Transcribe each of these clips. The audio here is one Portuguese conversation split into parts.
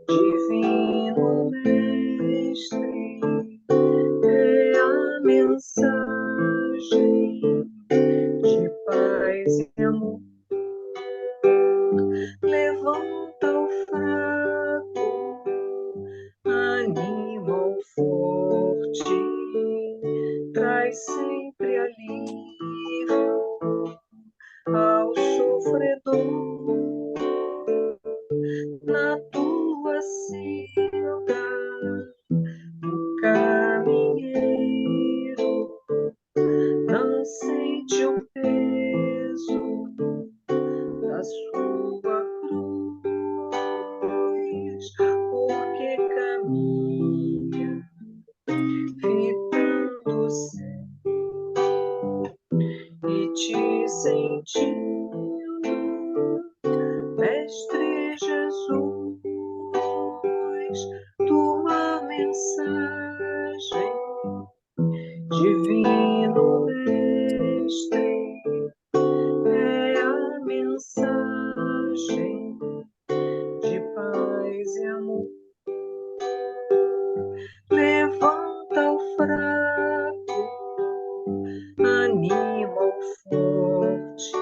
Divino Mestre, é a mensagem de paz e amor. Levanta o fraco, anima o forte, traz sempre alívio ao sofredor. Na tua senda, o caminheiro não sente o peso da sua cruz, porque caminha fitando o céu e te sentindo, Mestre Jesus, tua mensagem, Divino Mestre, é a mensagem de paz e amor. Levanta o fraco, anima o forte,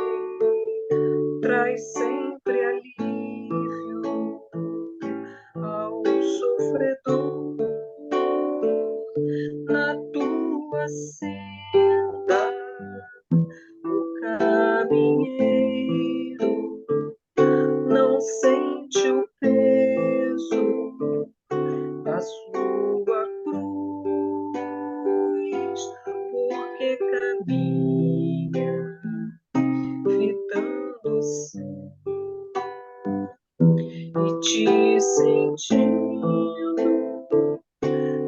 traz sempre alívio ao sofredor. Na tua senda, o caminheiro não sente o peso da sua cruz, porque caminha fitando o céu e te sentindo,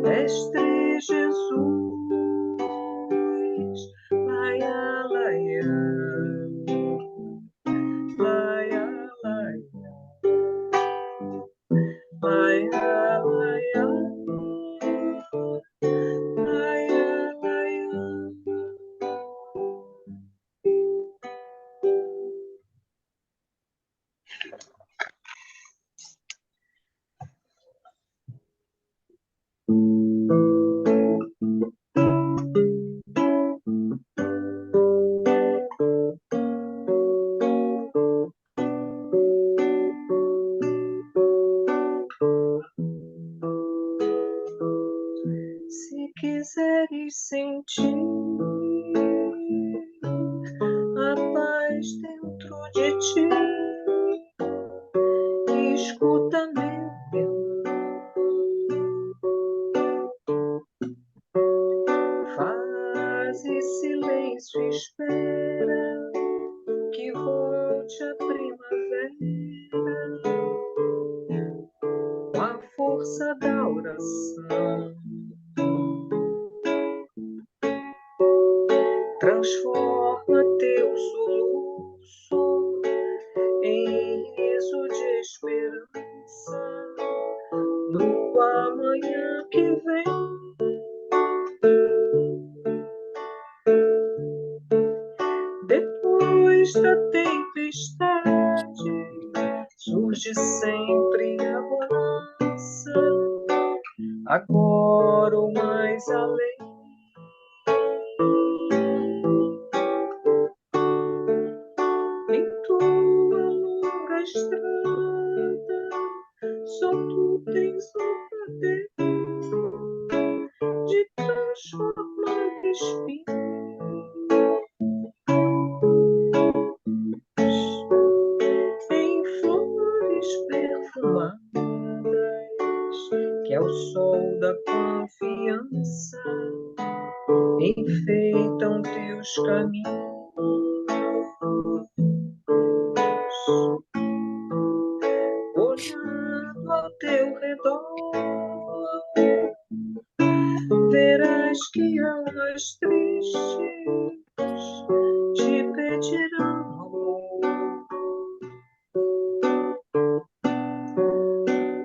Mestre Jesus, laia, laia, laia, laia, laia, laia, laia, laia. Se quiseres sentir a paz dentro de ti, escuta meu faze silêncio, espera que volte a primavera, com a força da oração. Transforma teu soluço em riso de esperança no amanhã que vem. Depois da tempestade surge sempre a bonança, agora ou mais além. Em tua longa estrada só tu tens o poder de transformar espinhos em flores perfumadas, que é o sol da confiança enfeitam teus caminhos. Olhando ao teu redor, verás que almas tristes te pedirão amor.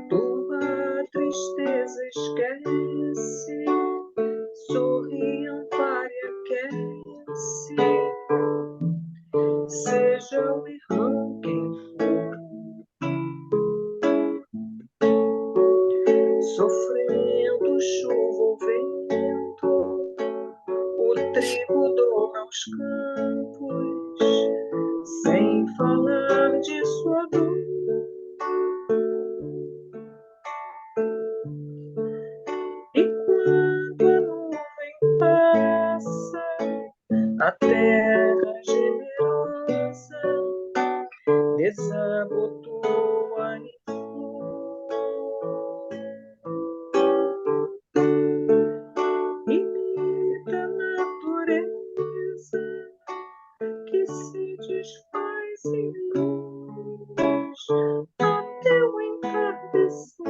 Tua tristeza esquece, sorri, ampare, aquece, seja o irmão quem for. sofrendo chuva ou vento, o trigo doura aos campos, sem falar de sua dor. E quando a nuvem passa, a terra generosa desabotoa em flor. Imita a natureza que se desfaz em luz até o entardecer.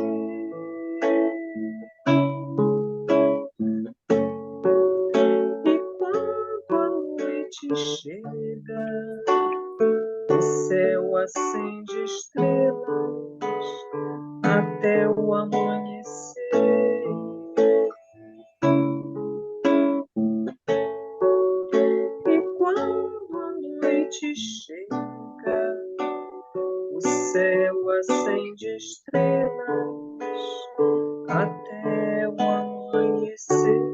E quando a noite chega, o céu acende estrelas até o amanhecer. E quando a noite chega, o céu acende estrelas até o amanhecer.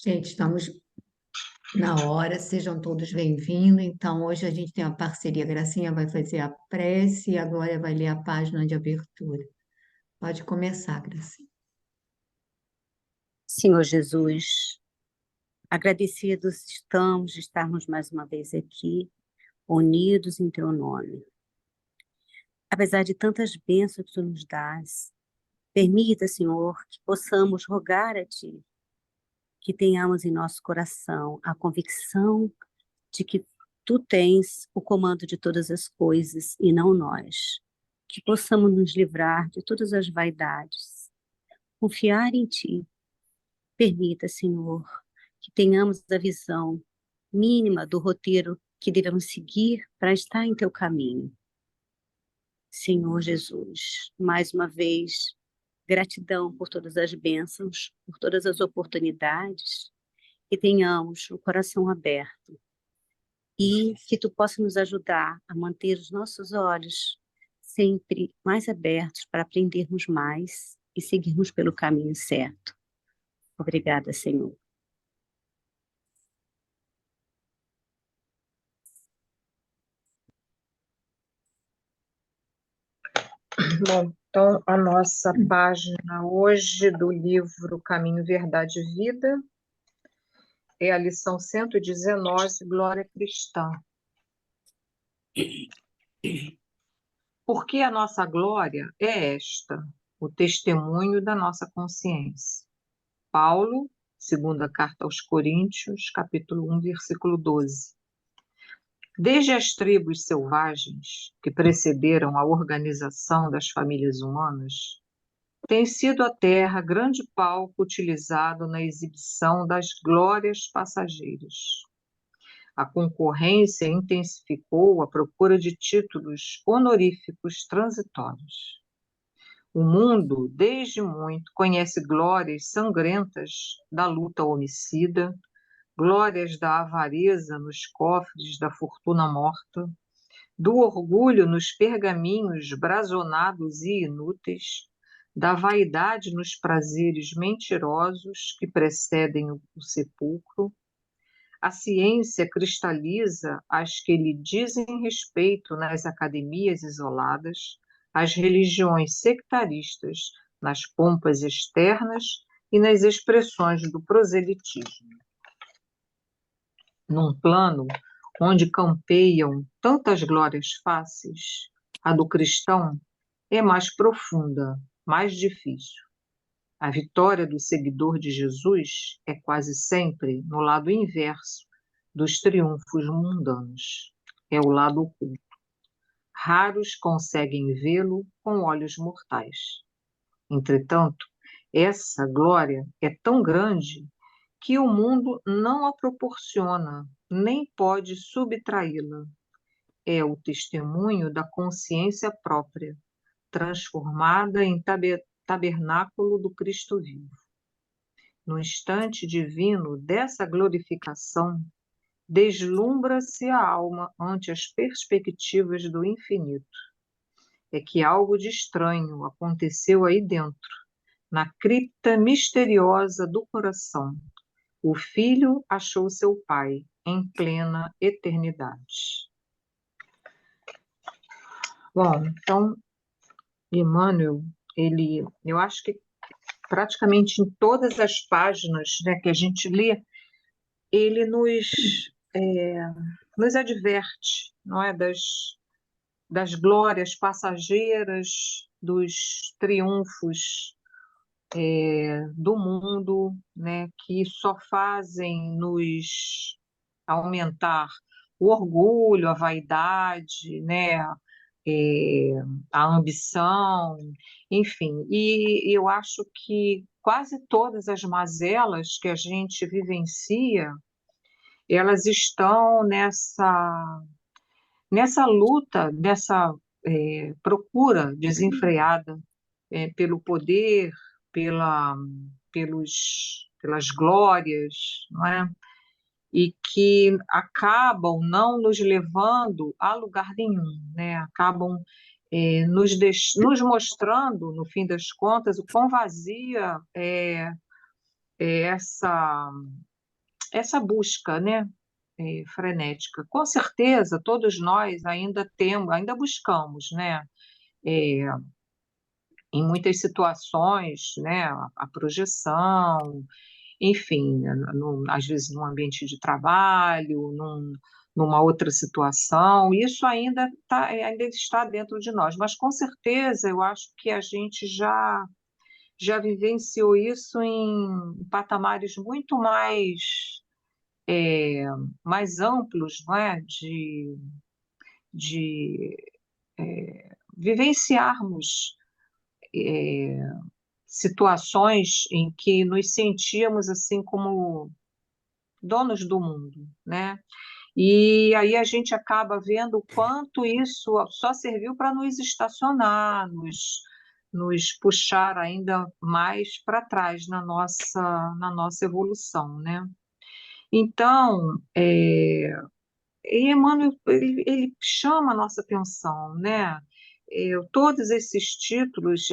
Gente, estamos na hora, sejam todos bem-vindos. Então, hoje a gente tem uma parceria, a Gracinha vai fazer a prece e a Glória vai ler a página de abertura. Pode começar, Gracinha. Senhor Jesus, agradecidos estamos de estarmos mais uma vez aqui, unidos em Teu nome. Apesar de tantas bênçãos que Tu nos dás, permita, Senhor, que possamos rogar a Ti, que tenhamos em nosso coração a convicção de que Tu tens o comando de todas as coisas e não nós, que possamos nos livrar de todas as vaidades, confiar em Ti. Permita, Senhor, que tenhamos a visão mínima do roteiro que devemos seguir para estar em Teu caminho. Senhor Jesus, mais uma vez, gratidão por todas as bênçãos, por todas as oportunidades, que tenhamos o coração aberto e que Tu possa nos ajudar a manter os nossos olhos sempre mais abertos para aprendermos mais e seguirmos pelo caminho certo. Obrigada, Senhor. Bom, então a nossa página hoje do livro Caminho, Verdade e Vida é a lição 119, Glória Cristã. Porque a nossa glória é esta, o testemunho da nossa consciência. Paulo, segunda carta aos Coríntios, capítulo 1, versículo 12. Desde as tribos selvagens que precederam a organização das famílias humanas, tem sido a terra grande palco utilizado na exibição das glórias passageiras. A concorrência intensificou a procura de títulos honoríficos transitórios. O mundo, desde muito, conhece glórias sangrentas da luta homicida, glórias da avareza nos cofres da fortuna morta, do orgulho nos pergaminhos brasonados e inúteis, da vaidade nos prazeres mentirosos que precedem o sepulcro. A ciência cristaliza as que lhe dizem respeito nas academias isoladas, as religiões sectaristas nas pompas externas e nas expressões do proselitismo. Num plano onde campeiam tantas glórias fáceis, a do cristão é mais profunda, mais difícil. A vitória do seguidor de Jesus é quase sempre no lado inverso dos triunfos mundanos. É o lado oculto. Raros conseguem vê-lo com olhos mortais. Entretanto, essa glória é tão grande que o mundo não a proporciona, nem pode subtraí-la. É o testemunho da consciência própria, transformada em tabernáculo do Cristo vivo. No instante divino dessa glorificação, deslumbra-se a alma ante as perspectivas do infinito. É que algo de estranho aconteceu aí dentro, na cripta misteriosa do coração. O filho achou seu pai em plena eternidade. Bom, então, Emmanuel, eu acho que praticamente em todas as páginas, né, que a gente lê, ele nos adverte, não é, das glórias passageiras, dos triunfos do mundo, né, que só fazem nos aumentar o orgulho, a vaidade, né, é, a ambição, enfim. E eu acho que quase todas as mazelas que a gente vivencia, elas estão nessa luta, nessa procura desenfreada pelo poder, pela, pelas glórias, não é? E que acabam não nos levando a lugar nenhum, né? Acabam nos mostrando, no fim das contas, o quão vazia é essa busca, né? Frenética. Com certeza, todos nós ainda buscamos, né? É, em muitas situações, né? A projeção, enfim, às vezes num ambiente de trabalho, numa outra situação, isso ainda está dentro de nós, mas com certeza eu acho que a gente já vivenciou isso em patamares muito mais amplos, não é? De vivenciarmos situações em que nos sentíamos assim como donos do mundo, né? E aí a gente acaba vendo o quanto isso só serviu para nos estacionar, nos puxar ainda mais para trás na nossa evolução, né? Então, e Emmanuel, ele chama a nossa atenção, né? Todos esses títulos,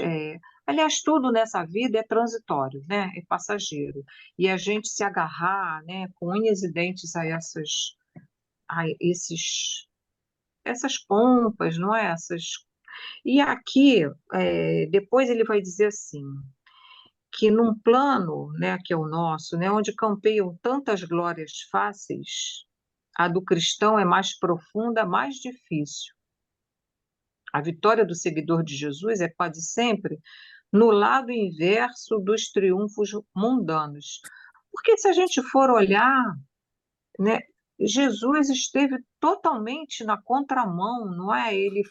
aliás, tudo nessa vida é transitório, né? É passageiro. E a gente se agarrar, né, com unhas e dentes essas pompas, não é? E aqui, depois ele vai dizer assim, que num plano, né, que é o nosso, né, onde campeiam tantas glórias fáceis, a do cristão é mais profunda, mais difícil. A vitória do seguidor de Jesus é quase sempre no lado inverso dos triunfos mundanos. Porque se a gente for olhar, né, Jesus esteve totalmente na contramão, não é? Ele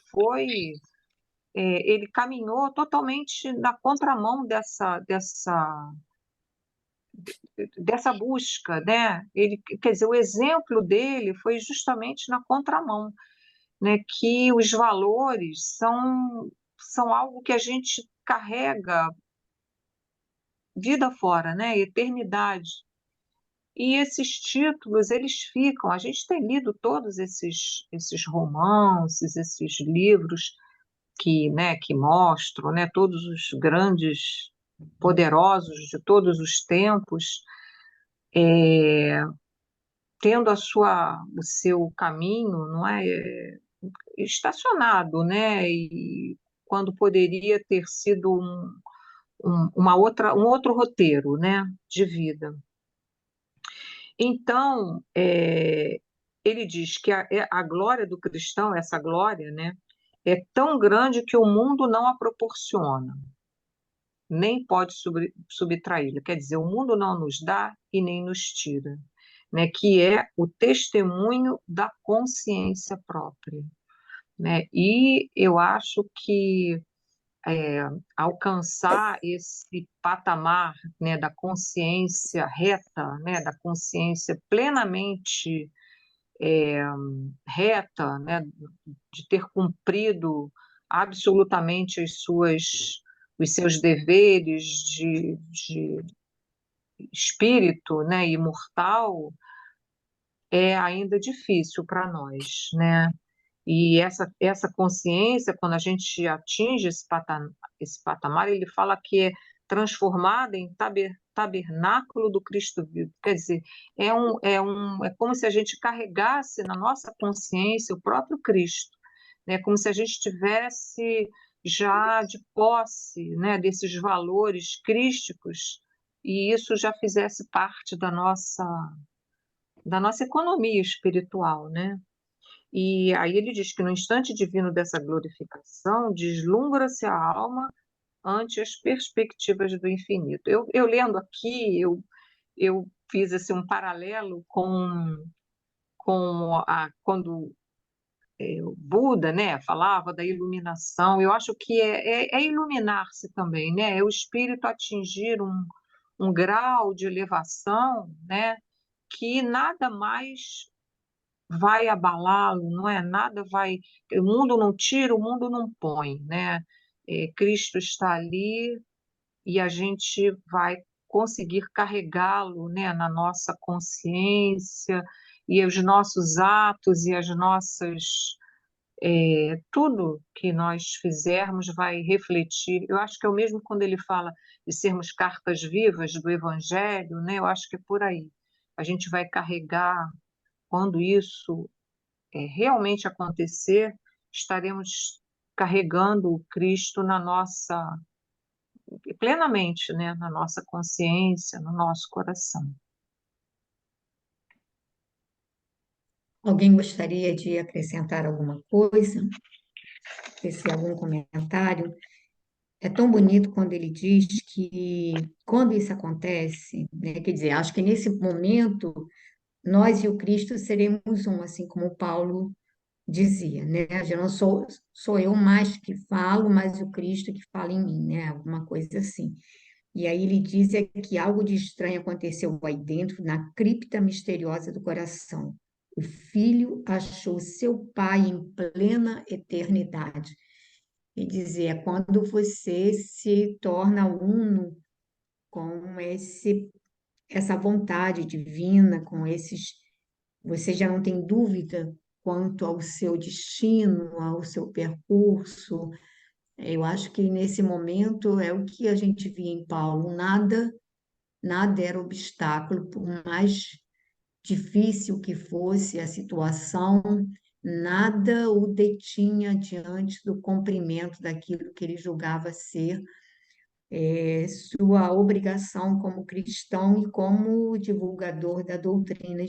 caminhou totalmente na contramão dessa busca, né? Quer dizer, o exemplo dele foi justamente na contramão, né? Que os valores são algo que a gente carrega vida fora, né? Eternidade. E esses títulos, eles ficam. A gente tem lido todos esses romances, esses livros que mostram, né, todos os grandes poderosos de todos os tempos, tendo o seu caminho, não é, estacionado, né, e quando poderia ter sido um outro roteiro, né, de vida. Então, ele diz que a glória do cristão, essa glória, né, é tão grande que o mundo não a proporciona, nem pode subtraí-la. Quer dizer, o mundo não nos dá e nem nos tira, né, que é o testemunho da consciência própria, né? E eu acho que alcançar esse patamar, né, da consciência reta, né, da consciência plenamente reta, né, de ter cumprido absolutamente os seus deveres, espírito, né, imortal, é ainda difícil para nós, né? E essa consciência, quando a gente atinge esse patamar, ele fala que é transformada em tabernáculo do Cristo vivo. Quer dizer, é como se a gente carregasse na nossa consciência o próprio Cristo, né? Como se a gente tivesse já de posse, né, desses valores crísticos, e isso já fizesse parte da nossa economia espiritual, né? E aí ele diz que no instante divino dessa glorificação, deslumbra-se a alma ante as perspectivas do infinito. Eu lendo aqui, eu fiz assim, um paralelo com quando o Buda, né, falava da iluminação. Eu acho que é iluminar-se também, né? É o espírito atingir um grau de elevação, né, que nada mais vai abalá-lo, não é? Nada vai. O mundo não tira, o mundo não põe, né? Cristo está ali e a gente vai conseguir carregá-lo, né, na nossa consciência e os nossos atos e as nossas. Tudo que nós fizermos vai refletir. Eu acho que é o mesmo quando ele fala de sermos cartas vivas do Evangelho, né? Eu acho que é por aí. A gente vai carregar, quando isso realmente acontecer, estaremos carregando o Cristo na nossa, plenamente, né, na nossa consciência, no nosso coração. Alguém gostaria de acrescentar alguma coisa? Tecer algum comentário? É tão bonito quando ele diz que, quando isso acontece, né, quer dizer, acho que nesse momento nós e o Cristo seremos um, assim como Paulo dizia, né? Já não sou eu mais que falo, mas o Cristo que fala em mim, né? Alguma coisa assim. E aí ele diz que algo de estranho aconteceu aí dentro, na cripta misteriosa do coração. O filho achou seu pai em plena eternidade. E dizia, é quando você se torna uno com essa vontade divina, com esses, você já não tem dúvida quanto ao seu destino, ao seu percurso. Eu acho que nesse momento é o que a gente via em Paulo, nada era obstáculo, por mais difícil que fosse a situação, nada o detinha diante do cumprimento daquilo que ele julgava ser sua obrigação como cristão e como divulgador da doutrina,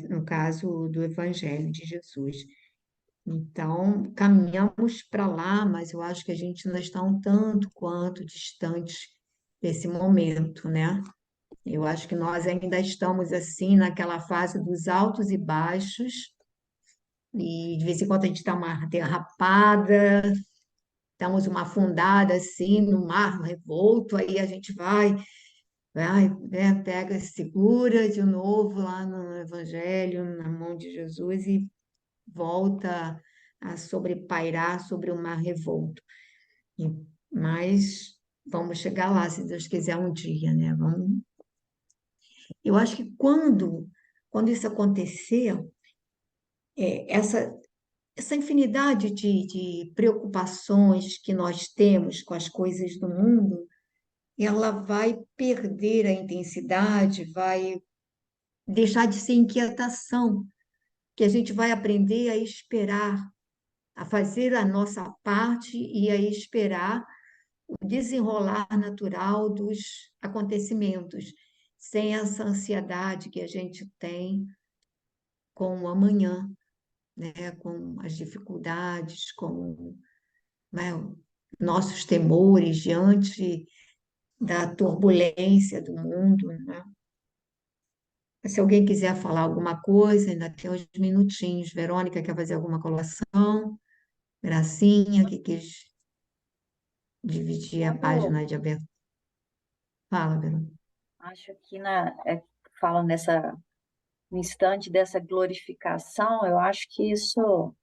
no caso do Evangelho de Jesus. Então, caminhamos para lá, mas eu acho que a gente ainda está um tanto quanto distante desse momento, né? Eu acho que nós ainda estamos assim naquela fase dos altos e baixos, e de vez em quando a gente dá uma derrapada, damos uma afundada assim no mar revolto, aí a gente vai, né, pega, segura de novo lá no Evangelho, na mão de Jesus e volta a sobrepairar sobre o mar revolto. E- Mas vamos chegar lá, se Deus quiser, um dia, né? Eu acho que quando isso acontecer, essa infinidade de preocupações que nós temos com as coisas do mundo, ela vai perder a intensidade, vai deixar de ser inquietação, que a gente vai aprender a esperar, a fazer a nossa parte e a esperar o desenrolar natural dos acontecimentos, sem essa ansiedade que a gente tem com o amanhã, né? Com as dificuldades, com, né, nossos temores diante da turbulência do mundo, né? Se alguém quiser falar alguma coisa, ainda tem uns minutinhos. Verônica quer fazer alguma colocação? Gracinha, que quis dividir a Quando página de abertura. Fala, Verônica. acho que fala no instante dessa glorificação, eu acho que isso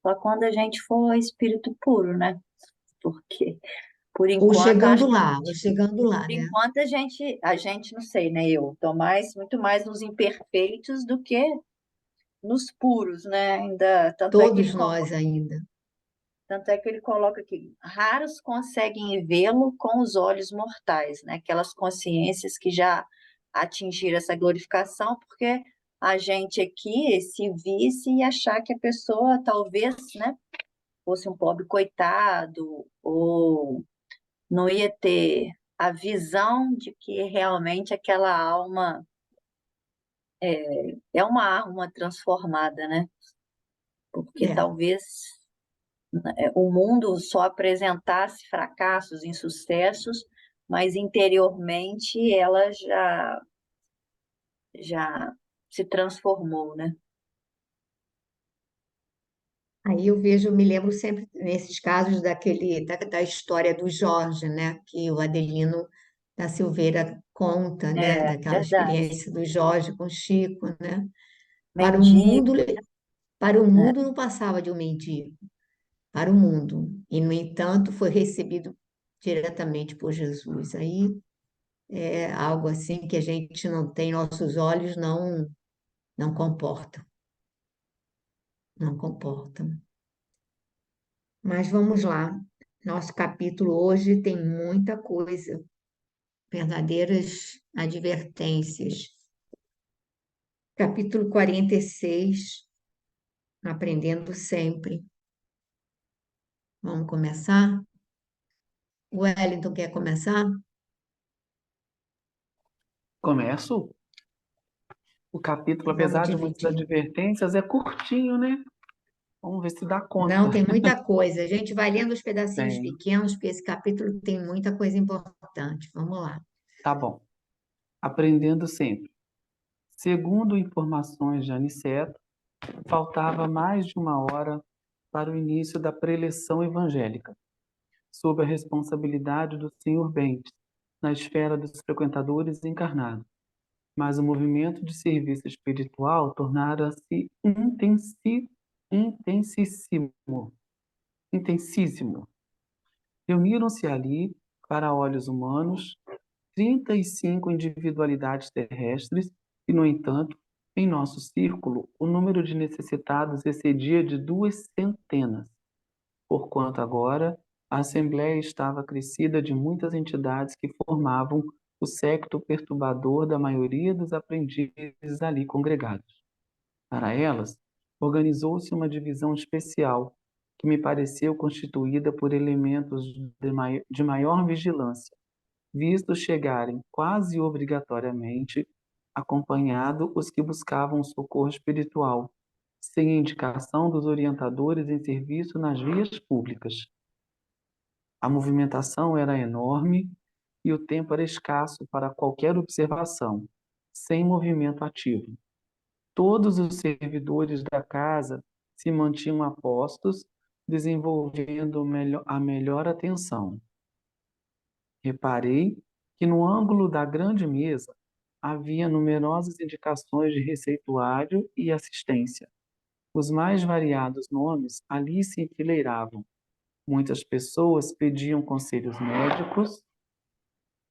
só quando a gente for espírito puro, né? Porque Por Ou enquanto, acho que chegando lá, por né? enquanto não sei, né? Eu tô muito mais nos imperfeitos do que nos puros, né? Ainda, Todos nós ainda. tanto é que ele coloca aqui, raros conseguem vê-lo com os olhos mortais, né? Aquelas consciências que já atingiram essa glorificação, porque a gente aqui se visse e achar que a pessoa talvez, né, fosse um pobre coitado, ou não ia ter a visão de que realmente aquela alma é uma alma transformada, né? Porque É. talvez o mundo só apresentasse fracassos, insucessos, mas interiormente ela já se transformou, né? Aí eu vejo, me lembro sempre nesses casos da história do Jorge, né? Que o Adelino da Silveira conta, né? É Daquela verdade. experiência do Jorge com Chico, né? Para o Mendigo, mundo, para o né? mundo não passava de um mendigo, para o mundo. E, no entanto, foi recebido diretamente por Jesus. Aí é algo assim que a gente não tem, nossos olhos não comportam, não comportam. Mas vamos lá. Nosso capítulo hoje tem muita coisa, verdadeiras advertências. Capítulo 46, aprendendo sempre. Vamos começar? O Wellington quer começar? Começo. O capítulo, Vamos apesar de muitas dividir. advertências, é curtinho, né? Vamos ver se dá Não, conta. tem muita coisa. A gente vai lendo os pedacinhos Tem. pequenos, porque esse capítulo tem muita coisa importante. Vamos lá. Tá bom. Aprendendo sempre. Segundo informações de Aniceto, faltava mais de uma hora para o início da preleção evangélica, sob a responsabilidade do Sr. Bentes, na esfera dos frequentadores encarnados. Mas o movimento de serviço espiritual tornara-se intensíssimo. Intensíssimo. Reuniram-se ali, para olhos humanos, 35 individualidades terrestres e, no entanto, em nosso círculo, o número de necessitados excedia de 200, porquanto agora a Assembleia estava acrescida de muitas entidades que formavam o séquito perturbador da maioria dos aprendizes ali congregados. Para elas, organizou-se uma divisão especial, que me pareceu constituída por elementos de maior vigilância, visto chegarem quase obrigatoriamente acompanhado os que buscavam socorro espiritual, sem indicação dos orientadores em serviço nas vias públicas. A movimentação era enorme e o tempo era escasso para qualquer observação, sem movimento ativo. Todos os servidores da casa se mantinham a postos, desenvolvendo a melhor atenção. Reparei que no ângulo da grande mesa havia numerosas indicações de receituário e assistência. Os mais variados nomes ali se enfileiravam. Muitas pessoas pediam conselhos médicos,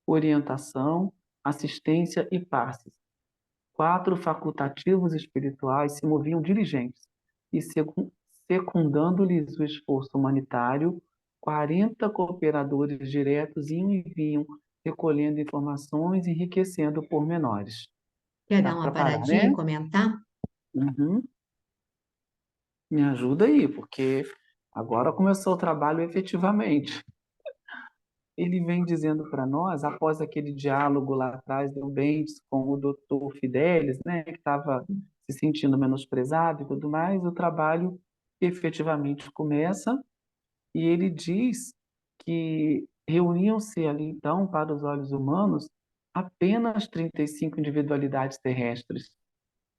orientação, assistência e passes. 4 facultativos espirituais se moviam diligentes e, secundando-lhes o esforço humanitário, 40 cooperadores diretos iam e vinham, recolhendo informações e enriquecendo pormenores. Quer Dá dar uma para parar, paradinha e né? comentar? Uhum. Me ajuda aí, porque agora começou o trabalho efetivamente. Ele vem dizendo para nós, após aquele diálogo lá atrás do Bentes com o doutor Fidelis, né, que estava se sentindo menosprezado e tudo mais, o trabalho efetivamente começa e ele diz que reuniam-se ali, então, para os olhos humanos, apenas 35 individualidades terrestres,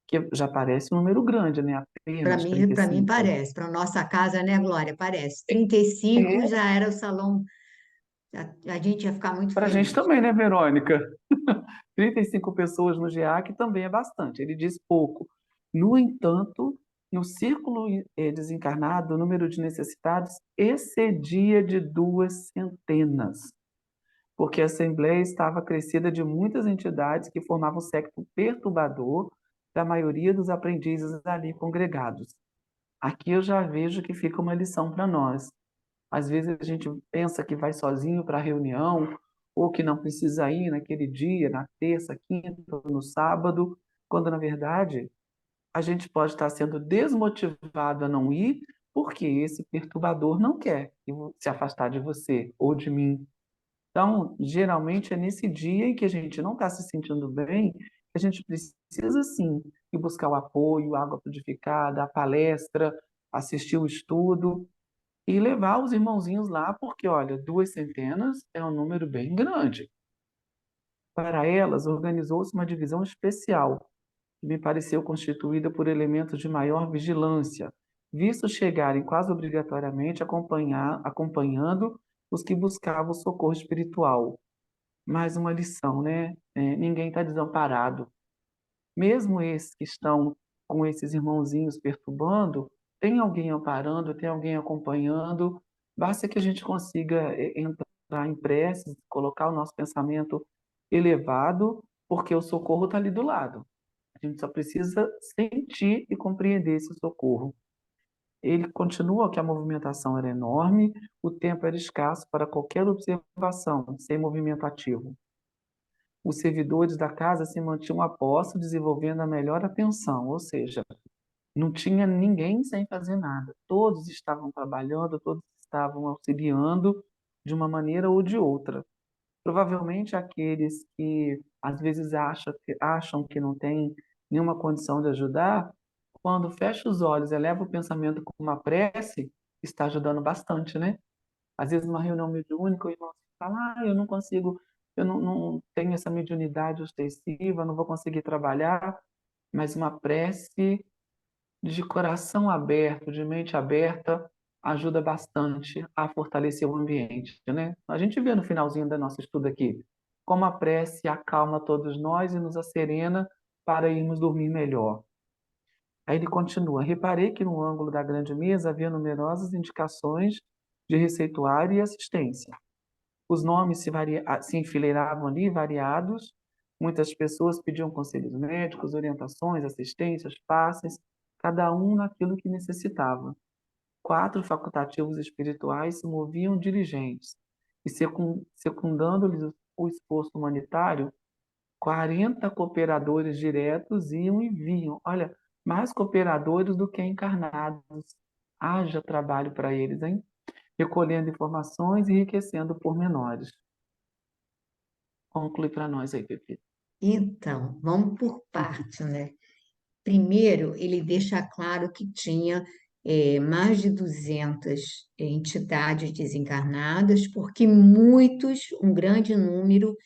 que já parece um número grande, né? Apenas Para mim 35. parece. Para nossa casa, né, Glória? Parece. 35 É, já era o salão. A gente ia ficar muito para a gente feliz. também, né, Verônica? 35 pessoas no GEAC também é bastante. Ele diz pouco. No entanto, no círculo desencarnado, o número de necessitados excedia de 200, porque a Assembleia estava acrescida de muitas entidades que formavam o séquito perturbador da maioria dos aprendizes ali congregados. Aqui eu já vejo que fica uma lição para nós. Às vezes a gente pensa que vai sozinho para a reunião, ou que não precisa ir naquele dia, na terça, quinta, no sábado, quando na verdade a gente pode estar sendo desmotivado a não ir, porque esse perturbador não quer se afastar de você ou de mim. Então, geralmente é nesse dia em que a gente não está se sentindo bem, que a gente precisa sim ir buscar o apoio, água purificada, a palestra, assistir o estudo e levar os irmãozinhos lá, porque olha, 200 é um número bem grande. Para elas, organizou-se uma divisão especial, que me pareceu constituída por elementos de maior vigilância, visto chegarem quase obrigatoriamente acompanhando os que buscavam o socorro espiritual. Mais uma lição, né? Ninguém está desamparado. Mesmo esses que estão com esses irmãozinhos perturbando, tem alguém amparando, tem alguém acompanhando. Basta que a gente consiga entrar em preces, colocar o nosso pensamento elevado, porque o socorro está ali do lado. A gente só precisa sentir e compreender esse socorro. Ele continua que a movimentação era enorme, o tempo era escasso para qualquer observação, sem movimento ativo. Os servidores da casa se mantinham a posto, desenvolvendo a melhor atenção, ou seja, não tinha ninguém sem fazer nada. Todos estavam trabalhando, todos estavam auxiliando de uma maneira ou de outra. Provavelmente aqueles que às vezes acham que não tem nenhuma condição de ajudar, quando fecha os olhos, eleva o pensamento com uma prece, está ajudando bastante, né? Às vezes, numa reunião mediúnica, o irmão fala: eu não consigo, eu não tenho essa mediunidade ostensiva, não vou conseguir trabalhar, mas uma prece de coração aberto, de mente aberta, ajuda bastante a fortalecer o ambiente, né? A gente vê no finalzinho do nosso estudo aqui como a prece acalma todos nós e nos acerena para irmos dormir melhor. Aí ele continua: reparei que no ângulo da grande mesa havia numerosas indicações de receituário e assistência. Os nomes se enfileiravam ali, variados. Muitas pessoas pediam conselhos médicos, orientações, assistências, passes, cada um naquilo que necessitava. 4 facultativos espirituais se moviam diligentes, e secundando-lhes o esforço humanitário, 40 cooperadores diretos iam e vinham. Olha, mais cooperadores do que encarnados. Haja trabalho para eles, hein? Recolhendo informações e enriquecendo pormenores. Conclui para nós aí, Pepe. Então, vamos por parte, né? Primeiro, ele deixa claro que tinha mais de 200 entidades desencarnadas, porque um grande número,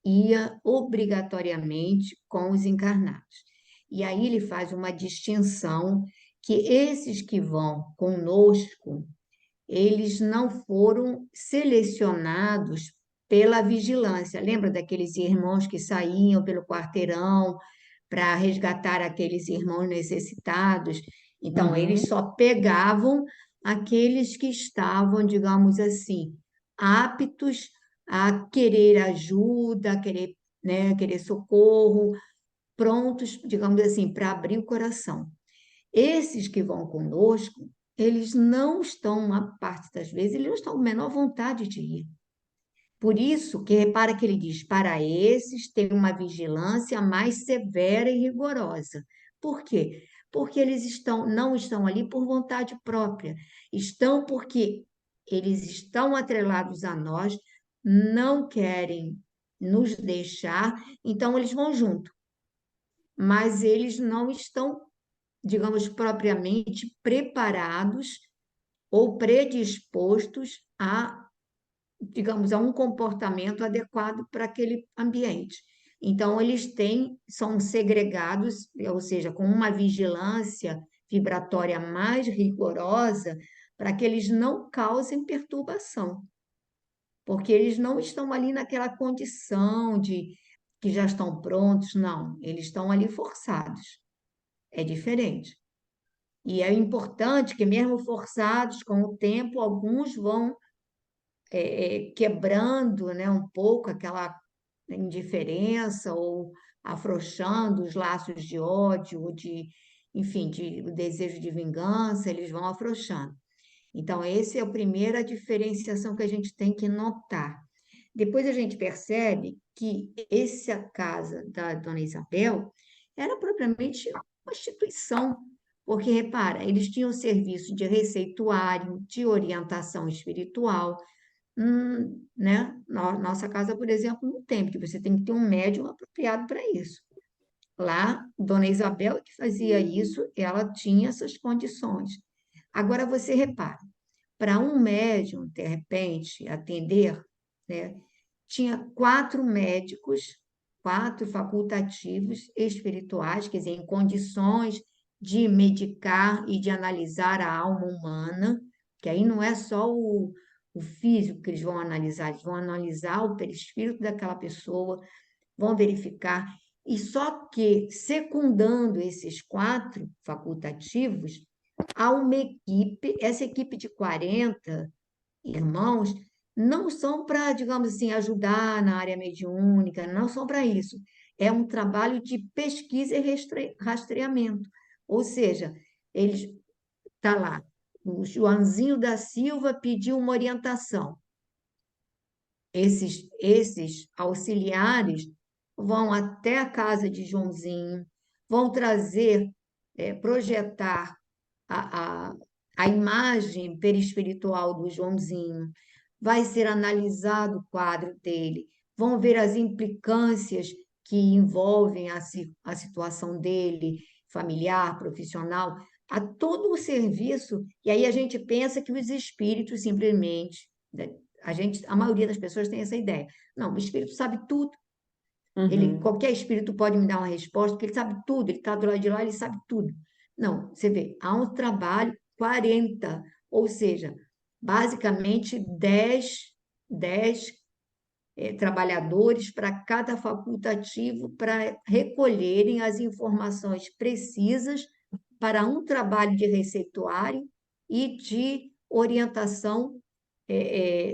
ia obrigatoriamente com os encarnados. E aí ele faz uma distinção que esses que vão conosco, eles não foram selecionados pela vigilância. Lembra daqueles irmãos que saíam pelo quarteirão para resgatar aqueles irmãos necessitados? Então, eles Uhum. só pegavam aqueles que estavam, digamos assim, aptos a querer ajuda, a querer, né, querer socorro, prontos, digamos assim, para abrir o coração. Esses que vão conosco, eles não estão, uma parte das vezes, eles não estão com a menor vontade de ir. Por isso que repara que ele diz: para esses tem uma vigilância mais severa e rigorosa. Por quê? Porque não estão ali por vontade própria, estão porque eles estão atrelados a nós, não querem nos deixar, então eles vão junto, mas eles não estão, digamos, propriamente preparados ou predispostos a, digamos, a um comportamento adequado para aquele ambiente. Então, são segregados, ou seja, com uma vigilância vibratória mais rigorosa, para que eles não causem perturbação, porque eles não estão ali naquela condição de que já estão prontos, não, eles estão ali forçados. É diferente. E é importante que, mesmo forçados, com o tempo, alguns vão quebrando, né, um pouco aquela indiferença ou afrouxando os laços de ódio, ou de, enfim, o desejo de vingança, eles vão afrouxando. Então, essa é a primeira diferenciação que a gente tem que notar. Depois a gente percebe que essa casa da Dona Isabel era propriamente uma instituição, porque, repara, eles tinham serviço de receituário, de orientação espiritual, né? Nossa casa, por exemplo, não tem, porque você tem que ter um médium apropriado para isso. Lá, Dona Isabel que fazia isso, ela tinha essas condições. Agora você repara, para um médium, de repente, atender, né, tinha 4 médicos, 4 facultativos espirituais, quer dizer, em condições de medicar e de analisar a alma humana, que aí não é só o físico que eles vão analisar o perispírito daquela pessoa, vão verificar. E só que, secundando esses 4 facultativos, há uma equipe, essa equipe de 40 irmãos, não são para, digamos assim, ajudar na área mediúnica, não são para isso. É um trabalho de pesquisa e rastreamento. Ou seja, eles tá lá, o Joãozinho da Silva pediu uma orientação. Esses auxiliares vão até a casa de Joãozinho, vão trazer, projetar a, a, a imagem perispiritual do Joãozinho, vai ser analisado o quadro dele, vão ver as implicâncias que envolvem a situação dele, familiar, profissional, a todo o serviço, e aí a gente pensa que os espíritos simplesmente, né, a maioria das pessoas tem essa ideia. Não, o espírito sabe tudo. Uhum. Qualquer espírito pode me dar uma resposta, porque ele sabe tudo, ele está do lado de lá, ele sabe tudo. Não, você vê, há um trabalho 40, ou seja, basicamente 10 trabalhadores para cada facultativo para recolherem as informações precisas para um trabalho de receituário e de orientação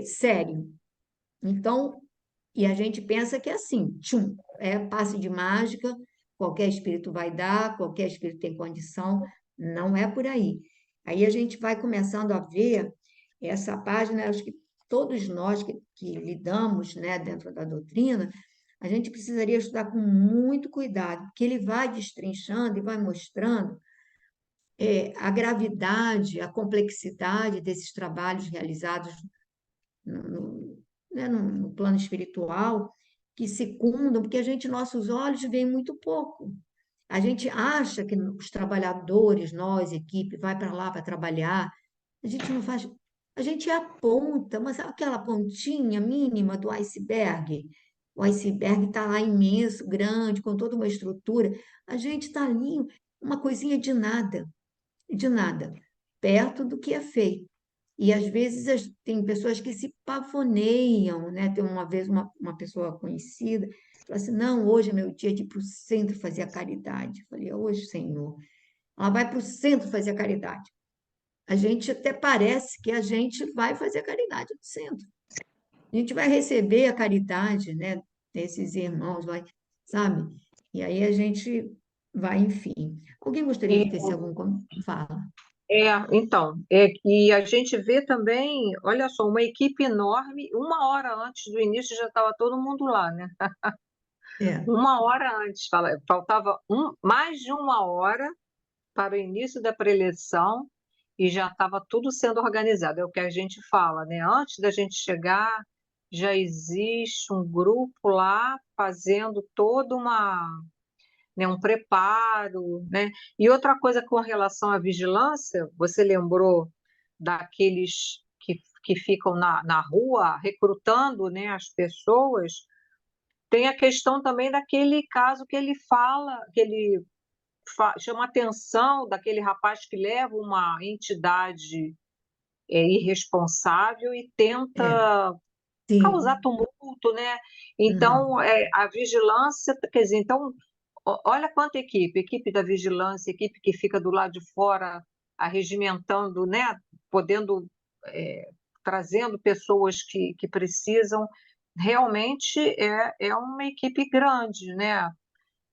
sério. Então, e a gente pensa que é assim, tchum, é passe de mágica, qualquer espírito vai dar, qualquer espírito tem condição, não é por aí. Aí a gente vai começando a ver essa página, acho que todos nós que lidamos, né, dentro da doutrina, a gente precisaria estudar com muito cuidado, porque ele vai destrinchando e vai mostrando a gravidade, a complexidade desses trabalhos realizados né, no plano espiritual, que secundam, porque nossos olhos veem muito pouco. A gente acha que os trabalhadores, nós, equipe, vai para lá para trabalhar, a gente não faz, a gente é a ponta, mas sabe aquela pontinha mínima do iceberg? O iceberg está lá imenso, grande, com toda uma estrutura. A gente está ali, uma coisinha de nada, perto do que é feito. E às vezes tem pessoas que se pavoneiam, né? Tem uma vez uma pessoa conhecida, falou assim: não, hoje é meu dia de ir para o centro fazer a caridade. Eu falei: hoje, Senhor, ela vai para o centro fazer a caridade. A gente até parece que a gente vai fazer a caridade no centro. A gente vai receber a caridade, né? Desses irmãos, vai, sabe? E aí a gente vai, enfim. Alguém gostaria de E tecer algum fala? então, é que a gente vê também, olha só, uma equipe enorme, 1 hora antes do início já estava todo mundo lá, né? É, 1 hora antes, faltava mais de 1 hora para o início da preleção e já estava tudo sendo organizado. É o que a gente fala, né? Antes da gente chegar, já existe um grupo lá fazendo toda né, um preparo, né? E outra coisa com relação à vigilância, você lembrou daqueles que ficam na rua recrutando, né, as pessoas? Tem a questão também daquele caso que ele fala, que ele chama a atenção daquele rapaz que leva uma entidade irresponsável e é, tenta causar sim. tumulto, né? Uhum. Então, a vigilância, quer dizer, então, olha quanta equipe da vigilância, equipe que fica do lado de fora arregimentando, né? Podendo, trazendo pessoas que precisam. Realmente é uma equipe grande, né?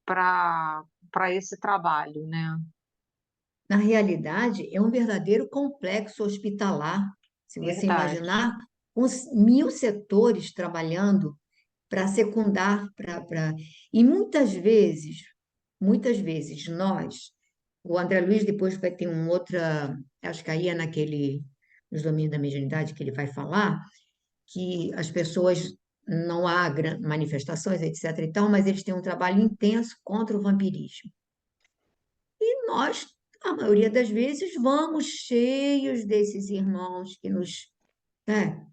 Para esse trabalho, né? Na realidade, é um verdadeiro complexo hospitalar. Se você Verdade. imaginar, com 1.000 setores trabalhando para secundar, e muitas vezes nós, o André Luiz depois vai ter um outra, acho que aí é nos domínios da mediunidade que ele vai falar, que as pessoas não há manifestações, etc. e tal, mas eles têm um trabalho intenso contra o vampirismo. E nós, a maioria das vezes, vamos cheios desses irmãos que nos, né,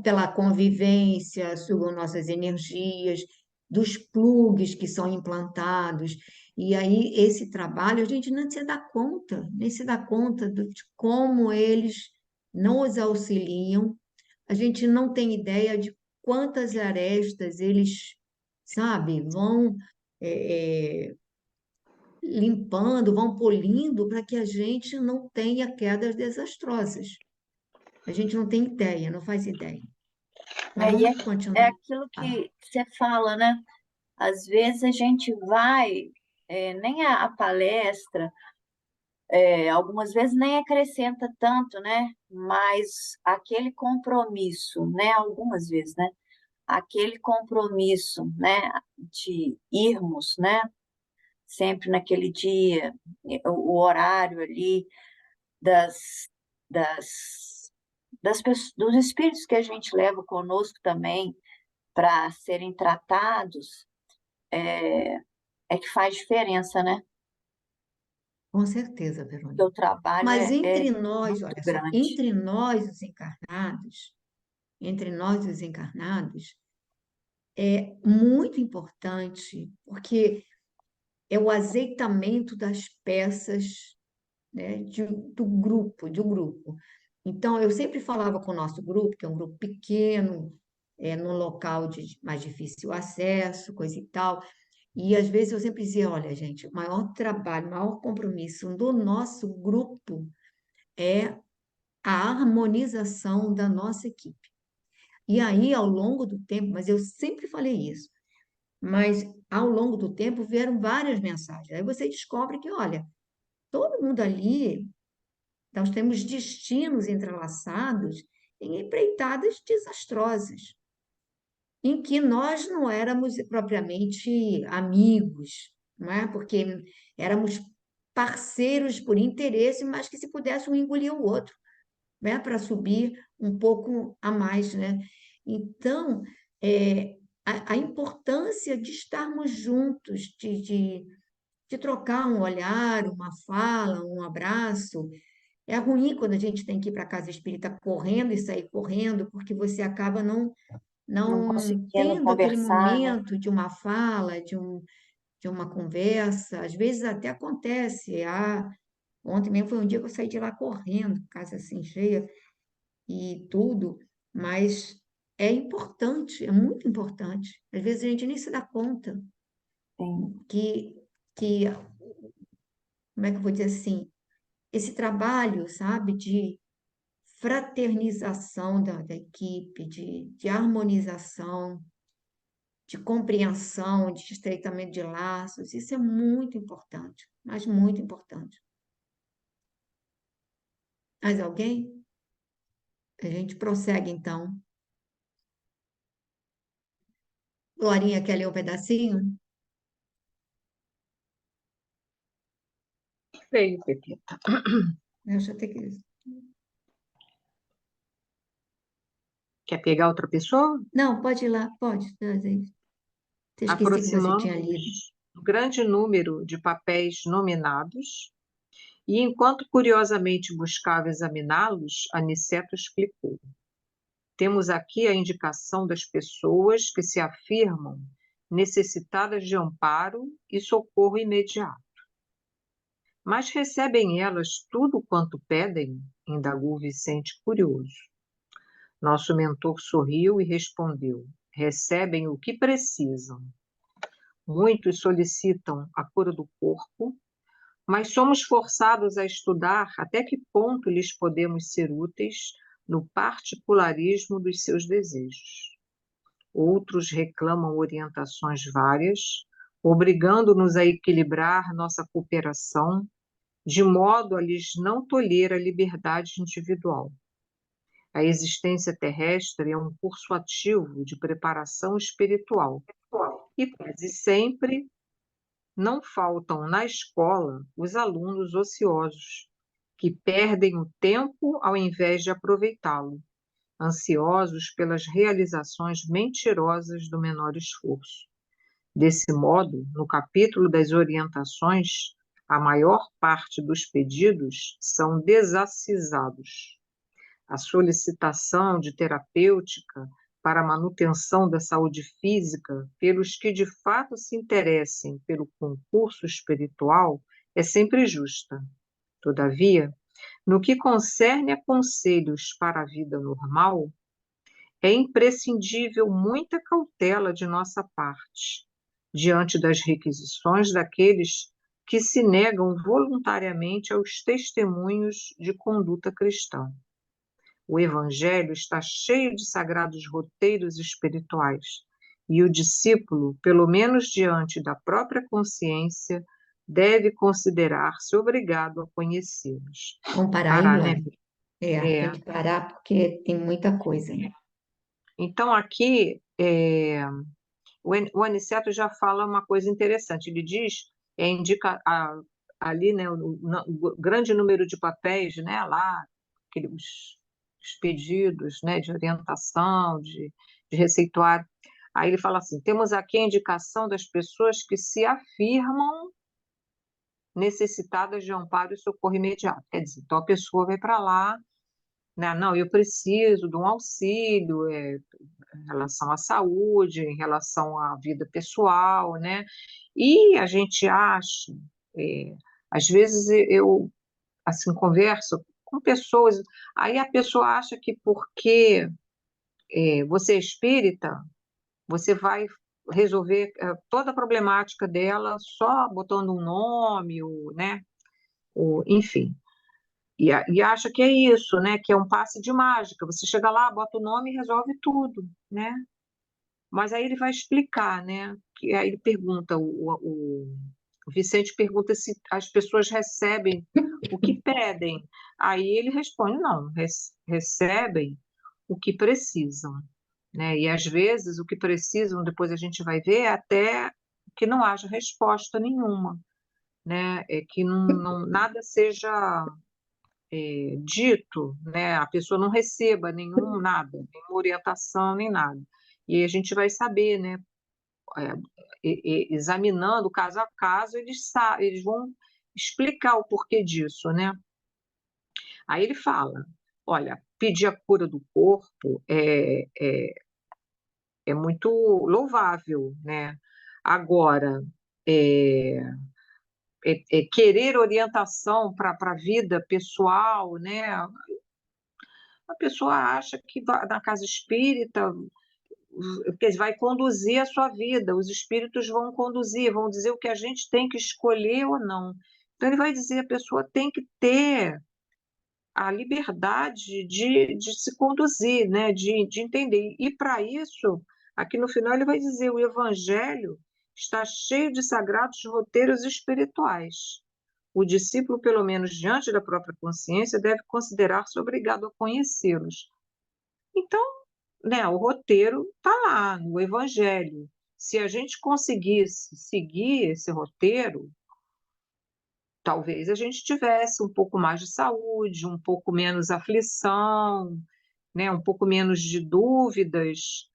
pela convivência, sugam nossas energias, dos plugs que são implantados. E aí, esse trabalho, a gente não se dá conta, nem se dá conta de como eles nos auxiliam. A gente não tem ideia de quantas arestas eles, sabe, vão limpando, vão polindo para que a gente não tenha quedas desastrosas. A gente não tem ideia, não faz ideia. Mas Aí vamos é continuar. aquilo Ah, que você fala, né? Às vezes a gente vai, nem a palestra, algumas vezes nem acrescenta tanto, né? Mas aquele compromisso, né? Algumas vezes, né? Aquele compromisso, né? De irmos, né? Sempre naquele dia, o horário ali das, das, dos espíritos que a gente leva conosco também para serem tratados, é, é que faz diferença, né? com certeza, Porque Verônica. o trabalho Mas é entre nós, muito olha só, grande. entre nós os encarnados, é muito importante, porque é o azeitamento das peças, né, de um grupo. Então, eu sempre falava com o nosso grupo, que é um grupo pequeno, num local de mais difícil acesso, coisa e tal. E às vezes eu sempre dizia, olha, gente, o maior trabalho, o maior compromisso do nosso grupo é a harmonização da nossa equipe. E aí, ao longo do tempo, mas eu sempre falei isso, mas ao longo do tempo vieram várias mensagens. Aí você descobre que, olha, todo mundo ali, nós temos destinos entrelaçados em empreitadas desastrosas, em que nós não éramos propriamente amigos, não é? Porque éramos parceiros por interesse, mas que se pudesse um engolir o outro, né? Para subir um pouco a mais, né? Então, a importância de estarmos juntos, de trocar um olhar, uma fala, um abraço. É ruim quando a gente tem que ir para a casa espírita correndo e sair correndo, porque você acaba Não não conseguindo tendo aquele conversar, né? momento de uma fala, de uma conversa. Às vezes até acontece. Ontem mesmo foi um dia que eu saí de lá correndo, casa assim cheia e tudo, mas é importante, é muito importante. Às vezes a gente nem se dá conta Sim, que, que como é que eu vou dizer assim, esse trabalho, sabe, de fraternização da equipe, de harmonização, de compreensão, de estreitamento de laços, isso é muito importante, mas muito importante. Mais alguém? A gente prossegue então. Glorinha quer ler um pedacinho? Feio, Pepita. Deixa eu ter que. Quer pegar outra pessoa? Não, pode ir lá, pode. Você esqueci que você tinha lido. Aproximamos do grande número de papéis nominados, e enquanto curiosamente buscava examiná-los, Aniceto explicou. Temos aqui a indicação das pessoas que se afirmam necessitadas de amparo e socorro imediato. Mas recebem elas tudo quanto pedem? Indagou Vicente curioso. Nosso mentor sorriu e respondeu: recebem o que precisam. Muitos solicitam a cura do corpo, mas somos forçados a estudar até que ponto lhes podemos ser úteis no particularismo dos seus desejos. Outros reclamam orientações várias, obrigando-nos a equilibrar nossa cooperação, de modo a lhes não tolher a liberdade individual. A existência terrestre é um curso ativo de preparação espiritual, e quase sempre não faltam na escola os alunos ociosos, que perdem o tempo ao invés de aproveitá-lo, ansiosos pelas realizações mentirosas do menor esforço. Desse modo, no capítulo das orientações, a maior parte dos pedidos são desacisados. A solicitação de terapêutica para a manutenção da saúde física pelos que de fato se interessem pelo concurso espiritual é sempre justa. Todavia, no que concerne a conselhos para a vida normal, é imprescindível muita cautela de nossa parte, diante das requisições daqueles que se negam voluntariamente aos testemunhos de conduta cristã. O Evangelho está cheio de sagrados roteiros espirituais, e o discípulo, pelo menos diante da própria consciência, deve considerar-se obrigado a conhecê-los. Vamos parar aí, Parar, né? Luana? Tem que parar porque tem muita coisa aí. Então, aqui, o Aniceto já fala uma coisa interessante. Ele diz, ali, né, o grande número de papéis, né, lá, os pedidos, né, de orientação, de receituário. Aí ele fala assim: temos aqui a indicação das pessoas que se afirmam necessitadas de amparo e socorro imediato. Quer dizer, então a pessoa vai para lá, né, não, eu preciso de um auxílio, em relação à saúde, em relação à vida pessoal, né? E a gente acha, às vezes eu assim converso com pessoas, aí a pessoa acha que porque você é espírita, você vai resolver toda a problemática dela só botando um nome, né? Enfim. E acha que é isso, né? Que é um passe de mágica. Você chega lá, bota o nome e resolve tudo, né? Mas aí ele vai explicar, né? Que aí ele pergunta, o Vicente pergunta se as pessoas recebem o que pedem. Aí ele responde, não, recebem o que precisam, né? E às vezes o que precisam, depois a gente vai ver, é até que não haja resposta nenhuma, né? É que nada seja dito, né? A pessoa não receba nada, nenhuma orientação, nem nada. E aí a gente vai saber, né? Examinando caso a caso, eles vão explicar o porquê disso, né? Aí ele fala, olha, pedir a cura do corpo é muito louvável, né? Agora, é, querer orientação para a vida pessoal, né? A pessoa acha que na casa espírita que vai conduzir a sua vida, os espíritos vão conduzir, vão dizer o que a gente tem que escolher ou não. Então, ele vai dizer a pessoa tem que ter a liberdade de se conduzir, né? de entender. E, para isso, aqui no final, ele vai dizer: o Evangelho está cheio de sagrados roteiros espirituais. O discípulo, pelo menos diante da própria consciência, deve considerar-se obrigado a conhecê-los. Então, né, o roteiro está lá no Evangelho. Se a gente conseguisse seguir esse roteiro, talvez a gente tivesse um pouco mais de saúde, um pouco menos aflição, né, um pouco menos de dúvidas,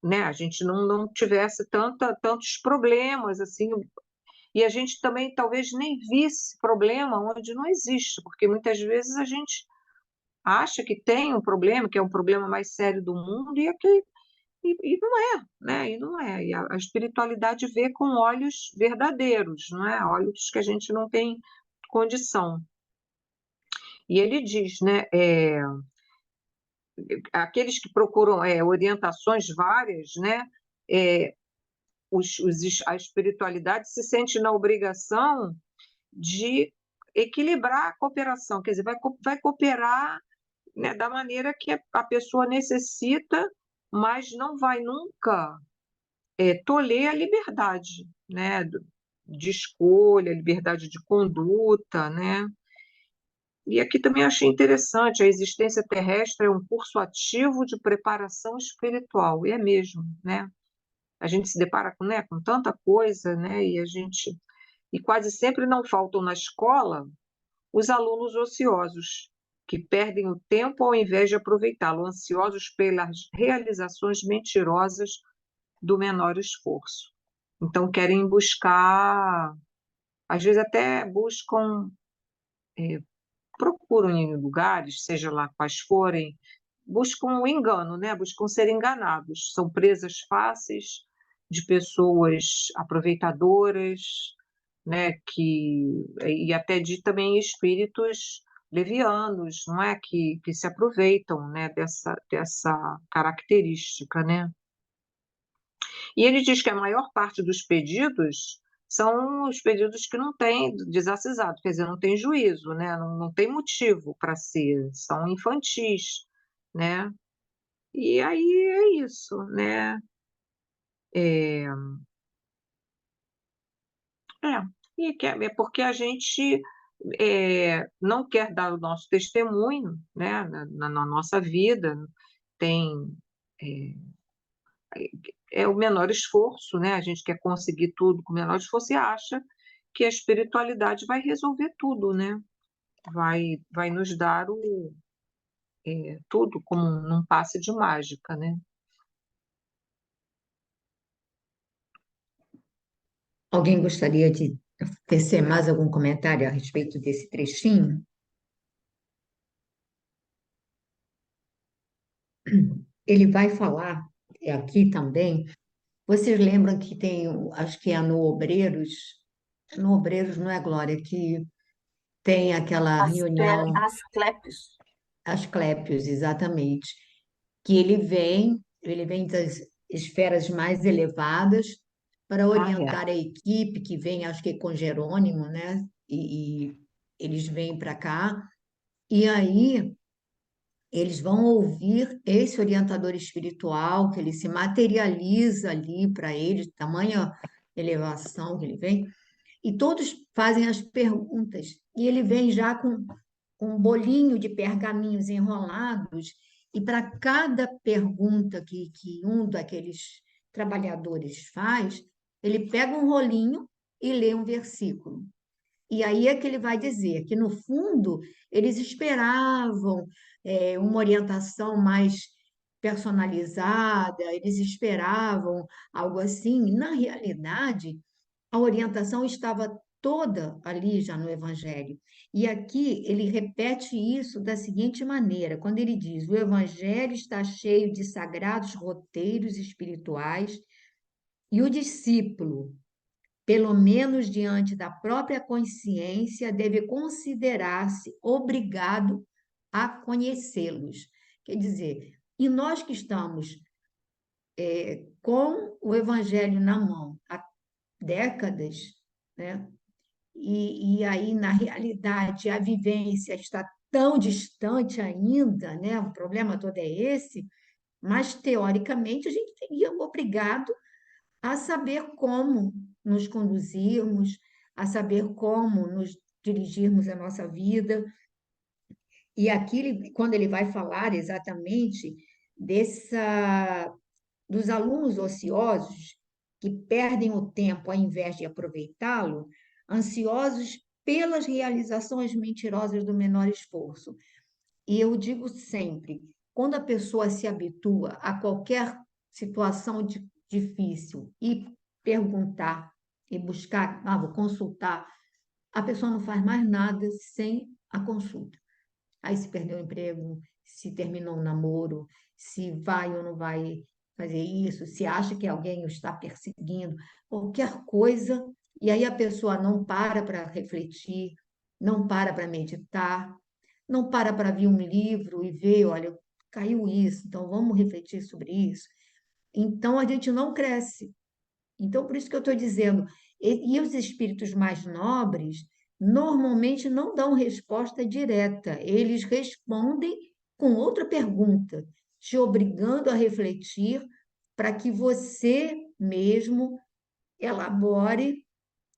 né, a gente não tivesse tantos problemas assim, e a gente também talvez nem visse problema onde não existe, porque muitas vezes a gente acha que tem um problema, que é um problema mais sério do mundo, e não é, né? E não é. E a espiritualidade vê com olhos verdadeiros, não é? Olhos que a gente não tem condição. E ele diz, né? Aqueles que procuram orientações várias, né? a espiritualidade se sente na obrigação de equilibrar a cooperação, quer dizer, vai cooperar, né, da maneira que a pessoa necessita, mas não vai nunca tolher a liberdade, né, de escolha, liberdade de conduta, né? E aqui também achei interessante, a existência terrestre é um curso ativo de preparação espiritual, e é mesmo, né? A gente se depara com, né, com tanta coisa, né? E quase sempre não faltam na escola os alunos ociosos, que perdem o tempo ao invés de aproveitá-lo, ansiosos pelas realizações mentirosas do menor esforço. Então, querem buscar, às vezes até procuram em lugares, seja lá quais forem, buscam o engano, né? Buscam ser enganados. São presas fáceis de pessoas aproveitadoras, né? E até de também espíritos levianos, não é? Que se aproveitam, né? Dessa característica, né? E ele diz que a maior parte dos pedidos são os pedidos que não têm desacisado, quer dizer, não tem juízo, né? Não tem motivo para ser, são infantis, né? E aí é isso, né? É, é, é porque a gente não quer dar o nosso testemunho, né? Na nossa vida, tem é, o menor esforço, né? A gente quer conseguir tudo com o menor esforço e acha que a espiritualidade vai resolver tudo, né? Vai nos dar tudo como num passe de mágica, né? Alguém gostaria de tecer mais algum comentário a respeito desse trechinho? Ele vai falar aqui também. Vocês lembram que tem, acho que é no Obreiros não é Glória, que tem aquela reunião, Asclepios. Asclépios, exatamente, que ele vem das esferas mais elevadas para Ah, é. orientar a equipe que vem, acho que com Jerônimo, né? E eles vêm para cá, e aí eles vão ouvir esse orientador espiritual, que ele se materializa ali para eles, tamanha elevação que ele vem, e todos fazem as perguntas, e ele vem já com um bolinho de pergaminhos enrolados, e para cada pergunta que um daqueles trabalhadores faz, ele pega um rolinho e lê um versículo. E aí é que ele vai dizer que, no fundo, eles esperavam uma orientação mais personalizada, eles esperavam algo assim. Na realidade, a orientação estava toda ali já no Evangelho. E aqui ele repete isso da seguinte maneira, quando ele diz: o Evangelho está cheio de sagrados roteiros espirituais e o discípulo, pelo menos diante da própria consciência, deve considerar-se obrigado a conhecê-los. Quer dizer, e nós que estamos com o Evangelho na mão há décadas, né? E aí, na realidade, a vivência está tão distante ainda, né? O problema todo é esse, mas teoricamente a gente seria obrigado a saber como nos conduzirmos, a saber como nos dirigirmos a nossa vida. E aqui, quando ele vai falar exatamente dessa, dos alunos ociosos que perdem o tempo ao invés de aproveitá-lo, ansiosos pelas realizações mentirosas do menor esforço. E eu digo sempre, quando a pessoa se habitua a qualquer situação difícil e perguntar e buscar, vou consultar, a pessoa não faz mais nada sem a consulta. Aí se perdeu o emprego, se terminou o namoro, se vai ou não vai fazer isso, se acha que alguém o está perseguindo, qualquer coisa, e aí a pessoa não para refletir, não para meditar, não para ver um livro e ver, olha, caiu isso, então vamos refletir sobre isso. Então a gente não cresce. Então, por isso que eu estou dizendo, e os espíritos mais nobres normalmente não dão resposta direta, eles respondem com outra pergunta, te obrigando a refletir para que você mesmo elabore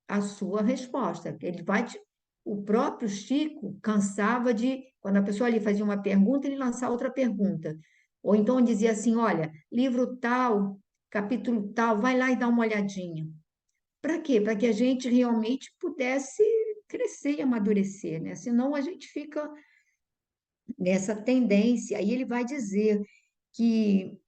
a sua resposta. O próprio Chico cansava de, quando a pessoa ali fazia uma pergunta, ele lançava outra pergunta. Ou então dizia assim: olha, livro tal, capítulo tal, vai lá e dá uma olhadinha. Para quê? Para que a gente realmente pudesse crescer e amadurecer, né? Senão a gente fica nessa tendência. Aí ele vai dizer que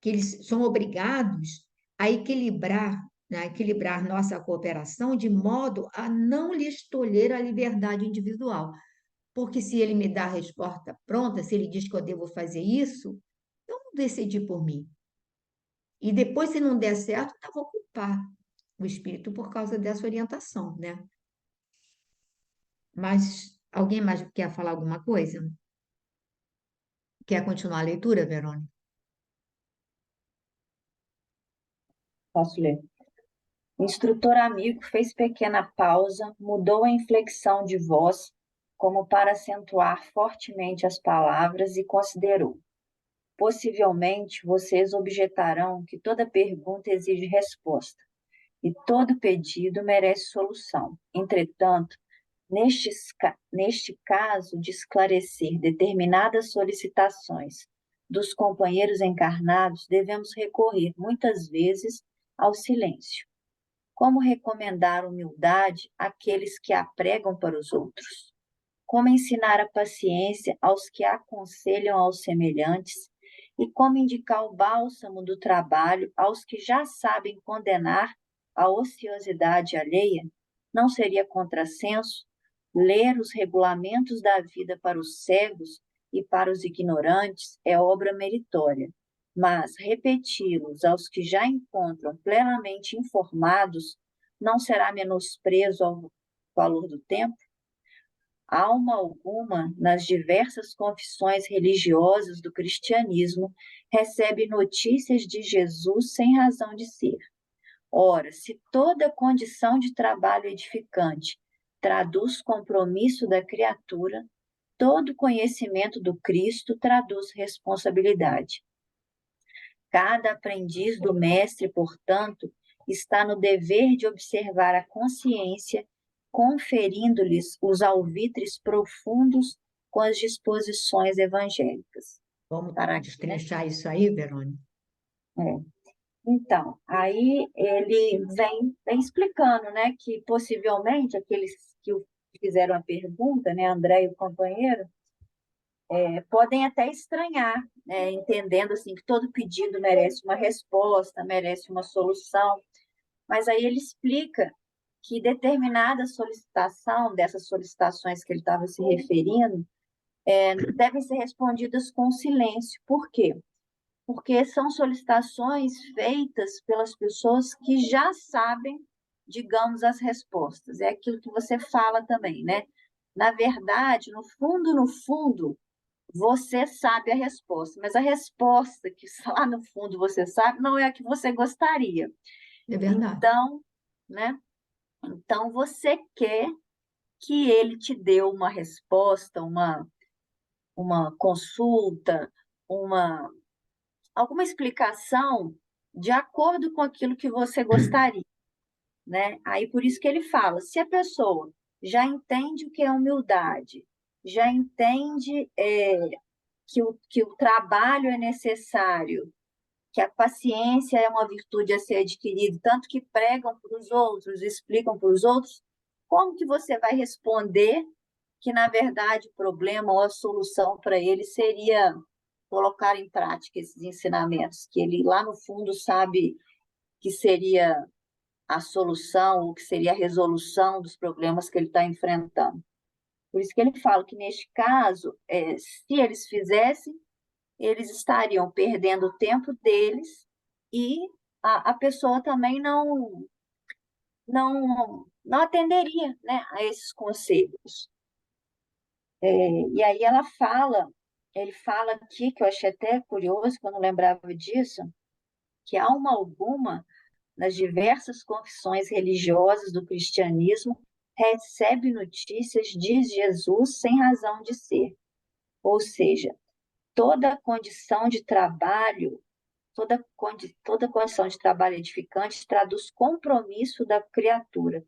eles são obrigados a equilibrar, né, equilibrar nossa cooperação de modo a não lhes tolher a liberdade individual. Porque se ele me dá a resposta pronta, se ele diz que eu devo fazer isso, eu não decidi por mim. E depois, se não der certo, eu vou culpar o espírito por causa dessa orientação, né? Mas alguém mais quer falar alguma coisa? Quer continuar a leitura, Verônica? Posso ler? O instrutor amigo fez pequena pausa, mudou a inflexão de voz, como para acentuar fortemente as palavras, e considerou: possivelmente vocês objetarão que toda pergunta exige resposta, e todo pedido merece solução. Entretanto, neste caso de esclarecer determinadas solicitações dos companheiros encarnados, devemos recorrer muitas vezes ao silêncio. Como recomendar humildade àqueles que a pregam para os outros? Como ensinar a paciência aos que aconselham aos semelhantes? E como indicar o bálsamo do trabalho aos que já sabem condenar a ociosidade alheia? Não seria contrassenso ler os regulamentos da vida para os cegos e para os ignorantes é obra meritória, mas repeti-los aos que já encontram plenamente informados não será menosprezo ao valor do tempo? Alma alguma, nas diversas confissões religiosas do cristianismo, recebe notícias de Jesus sem razão de ser. Ora, se toda condição de trabalho edificante traduz compromisso da criatura, todo conhecimento do Cristo traduz responsabilidade. Cada aprendiz do Mestre, portanto, está no dever de observar a consciência, conferindo-lhes os alvitres profundos com as disposições evangélicas. Vamos Parar aqui, né? destrinchar isso aí, Verônica? É. Então, aí ele vem explicando, né, que possivelmente aqueles que fizeram a pergunta, né, André e o companheiro, podem até estranhar, né, entendendo assim que todo pedido merece uma resposta, merece uma solução, mas aí ele explica que determinada solicitação, dessas solicitações que ele estava se referindo, devem ser respondidas com silêncio. Por quê? Porque são solicitações feitas pelas pessoas que já sabem, digamos, as respostas. É aquilo que você fala também, né? Na verdade, no fundo, você sabe a resposta, mas a resposta que lá no fundo você sabe não é a que você gostaria. É verdade. Então, né? Então você quer que ele te dê uma resposta, uma consulta, alguma explicação de acordo com aquilo que você gostaria, né? Aí por isso que ele fala, se a pessoa já entende o que é humildade, já entende que o trabalho é necessário, que a paciência é uma virtude a ser adquirida, tanto que pregam para os outros, explicam para os outros, como que você vai responder que, na verdade, o problema ou a solução para ele seria colocar em prática esses ensinamentos, que ele lá no fundo sabe que seria a solução, ou que seria a resolução dos problemas que ele está enfrentando. Por isso que ele fala que, neste caso, se eles fizessem, eles estariam perdendo o tempo deles e a pessoa também não atenderia, né, a esses conselhos. E aí ele fala aqui, que eu achei até curioso, que eu não lembrava disso, que alma alguma nas diversas confissões religiosas do cristianismo, recebe notícias de Jesus sem razão de ser. Ou seja, toda condição de trabalho, toda condição de trabalho edificante traduz compromisso da criatura.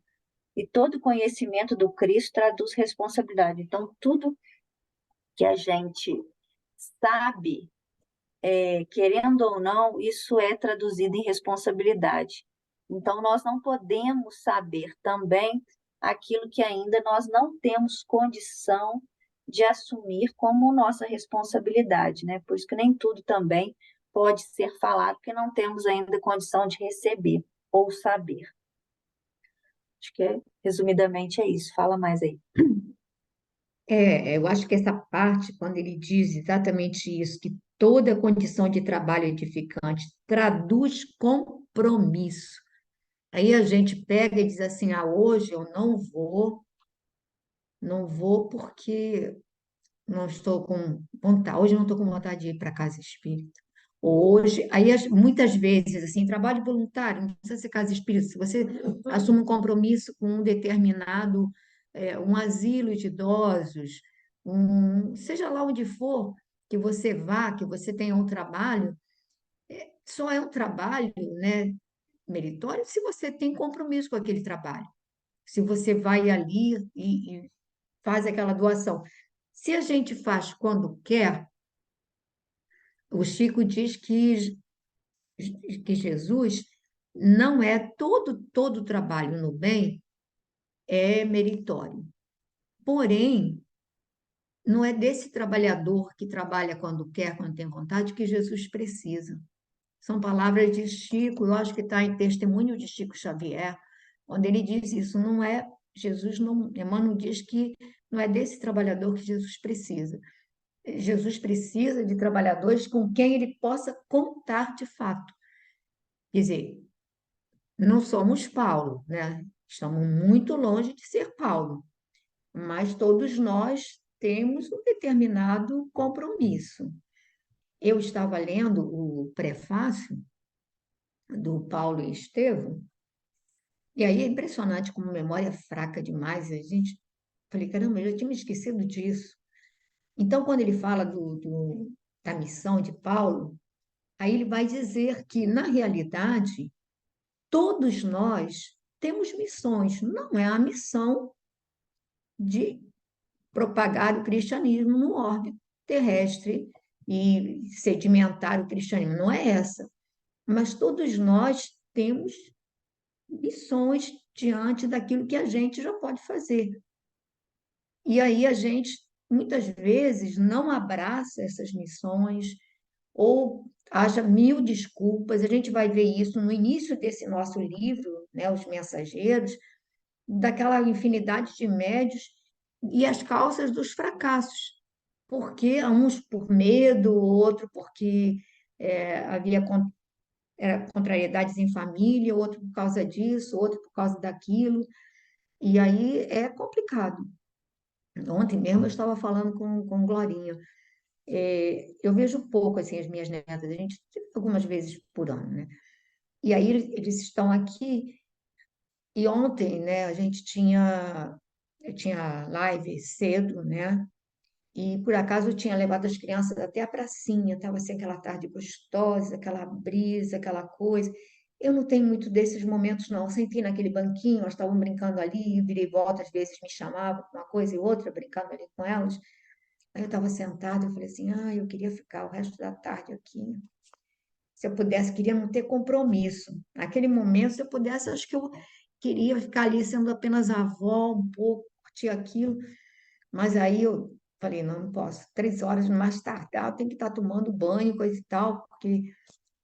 E todo conhecimento do Cristo traduz responsabilidade. Então, tudo que a gente sabe, querendo ou não, isso é traduzido em responsabilidade. Então, nós não podemos saber também aquilo que ainda nós não temos condição de assumir como nossa responsabilidade, né? Por isso que nem tudo também pode ser falado, porque não temos ainda condição de receber ou saber. Acho que, resumidamente, é isso. Fala mais aí. Eu acho que essa parte, quando ele diz exatamente isso, que toda condição de trabalho edificante traduz compromisso. Aí a gente pega e diz assim: ah, hoje eu não vou porque não estou com vontade, hoje eu não estou com vontade de ir para a casa espírita. Hoje, aí muitas vezes, assim, trabalho voluntário, não precisa ser casa espírita, se você assume um compromisso com um determinado, um asilo de idosos, seja lá onde for que você vá, que você tenha um trabalho, só é um trabalho, né, meritório se você tem compromisso com aquele trabalho. Se você vai ali e faz aquela doação. Se a gente faz quando quer, o Chico diz que Jesus não é todo trabalho no bem é meritório. Porém, não é desse trabalhador que trabalha quando quer, quando tem vontade, que Jesus precisa. São palavras de Chico, eu acho que está em Testemunho de Chico Xavier, onde ele diz isso, não é, Jesus não, Emmanuel diz que não é desse trabalhador que Jesus precisa. Jesus precisa de trabalhadores com quem ele possa contar de fato. Quer dizer, não somos Paulo, né? Estamos muito longe de ser Paulo, mas todos nós temos um determinado compromisso. Eu estava lendo o prefácio do Paulo e Estevão, e aí é impressionante como memória fraca demais. A gente, falei, caramba, eu já tinha me esquecido disso. Então, quando ele fala da missão de Paulo, aí ele vai dizer que, na realidade, todos nós temos missões. Não é a missão de propagar o cristianismo no orbe terrestre e sedimentar o cristianismo. Não é essa. Mas todos nós temos missões diante daquilo que a gente já pode fazer. E aí a gente, muitas vezes, não abraça essas missões ou acha mil desculpas. A gente vai ver isso no início desse nosso livro, né, Os Mensageiros, daquela infinidade de médios e as causas dos fracassos. Porque uns por medo, outro porque havia contrariedades em família, outro por causa disso, outro por causa daquilo. E aí é complicado. Ontem mesmo eu estava falando com Glorinha. Eu vejo pouco assim as minhas netas, a gente algumas vezes por ano, né? E aí eles estão aqui e ontem, né, eu tinha live cedo, né? E por acaso eu tinha levado as crianças até a pracinha, estava assim aquela tarde gostosa, aquela brisa, aquela coisa. Eu não tenho muito desses momentos, não. Eu sentei naquele banquinho, elas estavam brincando ali, virei volta, às vezes me chamavam para uma coisa e outra, brincando ali com elas. Aí eu estava sentada, eu falei assim, eu queria ficar o resto da tarde aqui. Se eu pudesse, queria não ter compromisso. Naquele momento, se eu pudesse, acho que eu queria ficar ali sendo apenas avó, um pouco, curtir aquilo. Mas aí eu falei, não, não posso. 3 horas mais tardar, eu tenho que estar tomando banho, coisa e tal, porque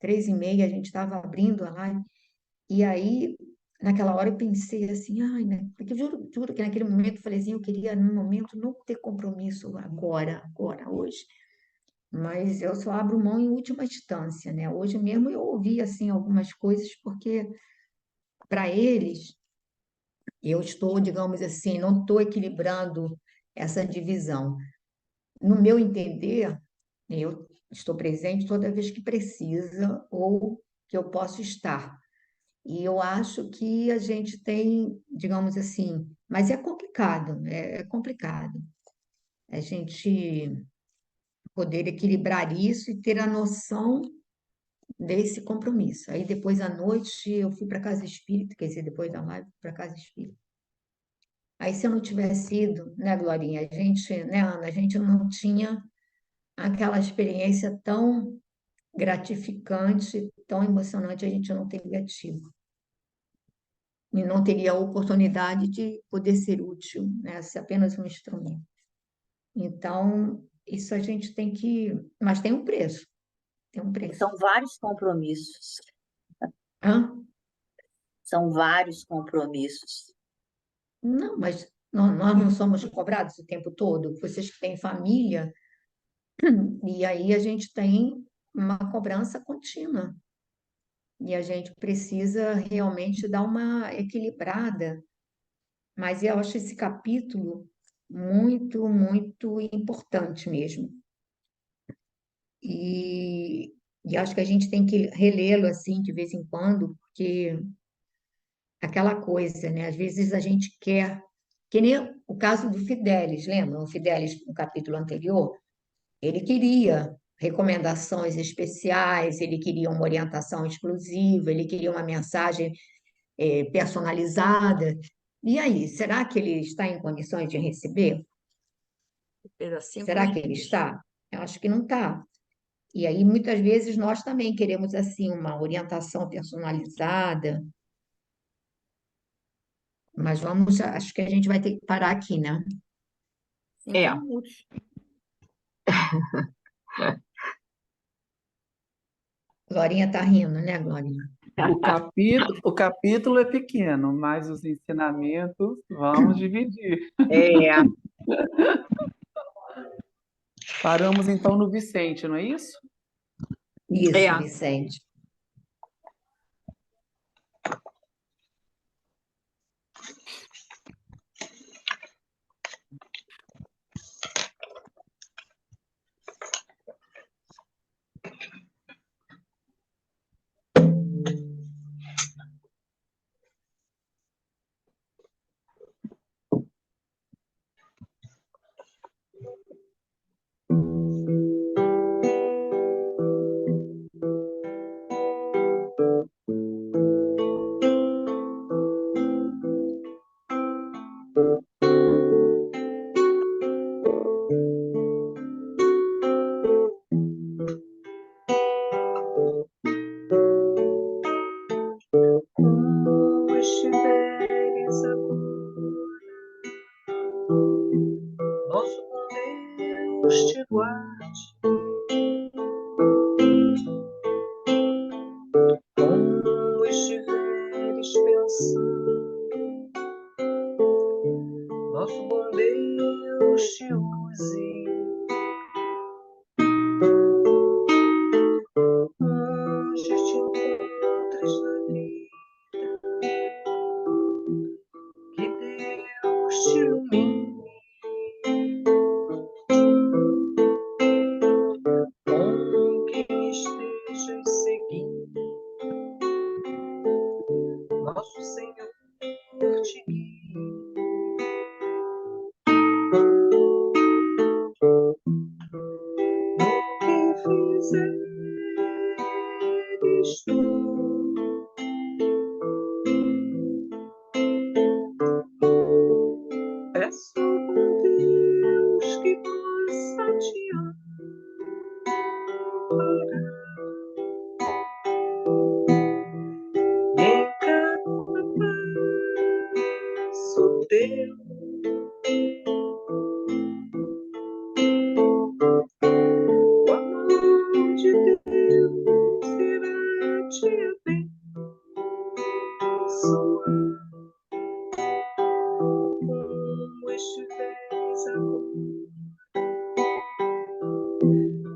3h30 a gente estava abrindo a live. E aí, naquela hora, eu pensei assim, ai, né? Porque eu juro que naquele momento eu falei assim, eu queria, no momento, não ter compromisso agora, hoje. Mas eu só abro mão em última instância, né? Hoje mesmo eu ouvi, assim, algumas coisas, porque para eles, eu estou, digamos assim, não estou equilibrando essa divisão. No meu entender, eu estou presente toda vez que precisa ou que eu posso estar. E eu acho que a gente tem, digamos assim, mas é complicado, é complicado a gente poder equilibrar isso e ter a noção desse compromisso. Aí depois à noite eu fui para casa espírita, quer dizer, depois da live para casa espírita. Aí se eu não tivesse ido, né, Glorinha, a gente, né, Ana, a gente não tinha aquela experiência tão gratificante, tão emocionante, a gente não teria tido. E não teria a oportunidade de poder ser útil, né, ser apenas um instrumento. Então, isso a gente tem que, mas tem um preço, tem um preço. São vários compromissos. Hã? São vários compromissos. Não, mas nós não somos cobrados o tempo todo. Vocês que têm família, e aí a gente tem uma cobrança contínua. E a gente precisa realmente dar uma equilibrada. Mas eu acho esse capítulo muito, muito importante mesmo. E, e acho que a gente tem que relê-lo assim de vez em quando, porque aquela coisa, né? Às vezes a gente quer, que nem o caso do Fidelis, lembra? O Fidelis, no capítulo anterior, ele queria recomendações especiais, ele queria uma orientação exclusiva, ele queria uma mensagem personalizada. E aí, será que ele está em condições de receber? Pedacinho por Será que ele está? Eu acho que não está. E aí, muitas vezes, nós também queremos, assim, uma orientação personalizada, mas vamos, acho que a gente vai ter que parar aqui, né? 5 minutos. Glorinha está rindo, né, Glorinha? O capítulo é pequeno, mas os ensinamentos vamos dividir. É, Paramos então no Vicente, não é isso? Isso, Vicente. como estiveres agora, nosso bom Deus te guarde. Como estiveres pensando, nosso bom Deus te use. Onde te encontres na vida, que Deus te ilumine. Com quem estejas seguindo, nosso Senhor te guie. No que fizeres tu, peço com Deus que possa te amparar. E em cada passo teu, o amor de Deus irá te abençoar. Como estiveres agora,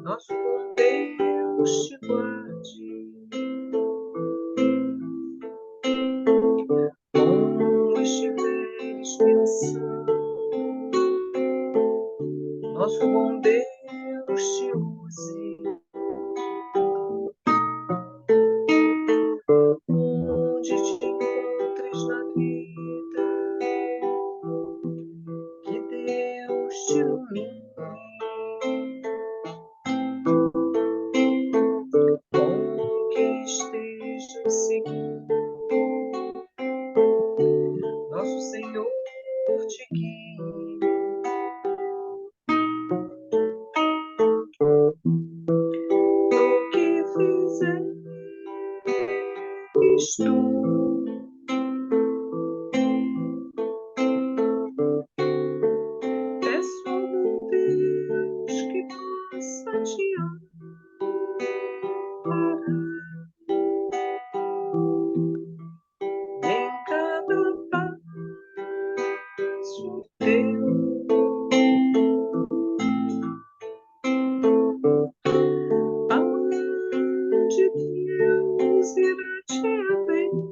nosso bom Deus te guarde. Como estiveres pensando, nosso bom Deus te use. Onde te esteja seguindo. Nosso Senhor te guie. No que fizeres tu, peço ao meu Deus que possa te amparar em cada passo teu. A mão de Deus irá te abençoar.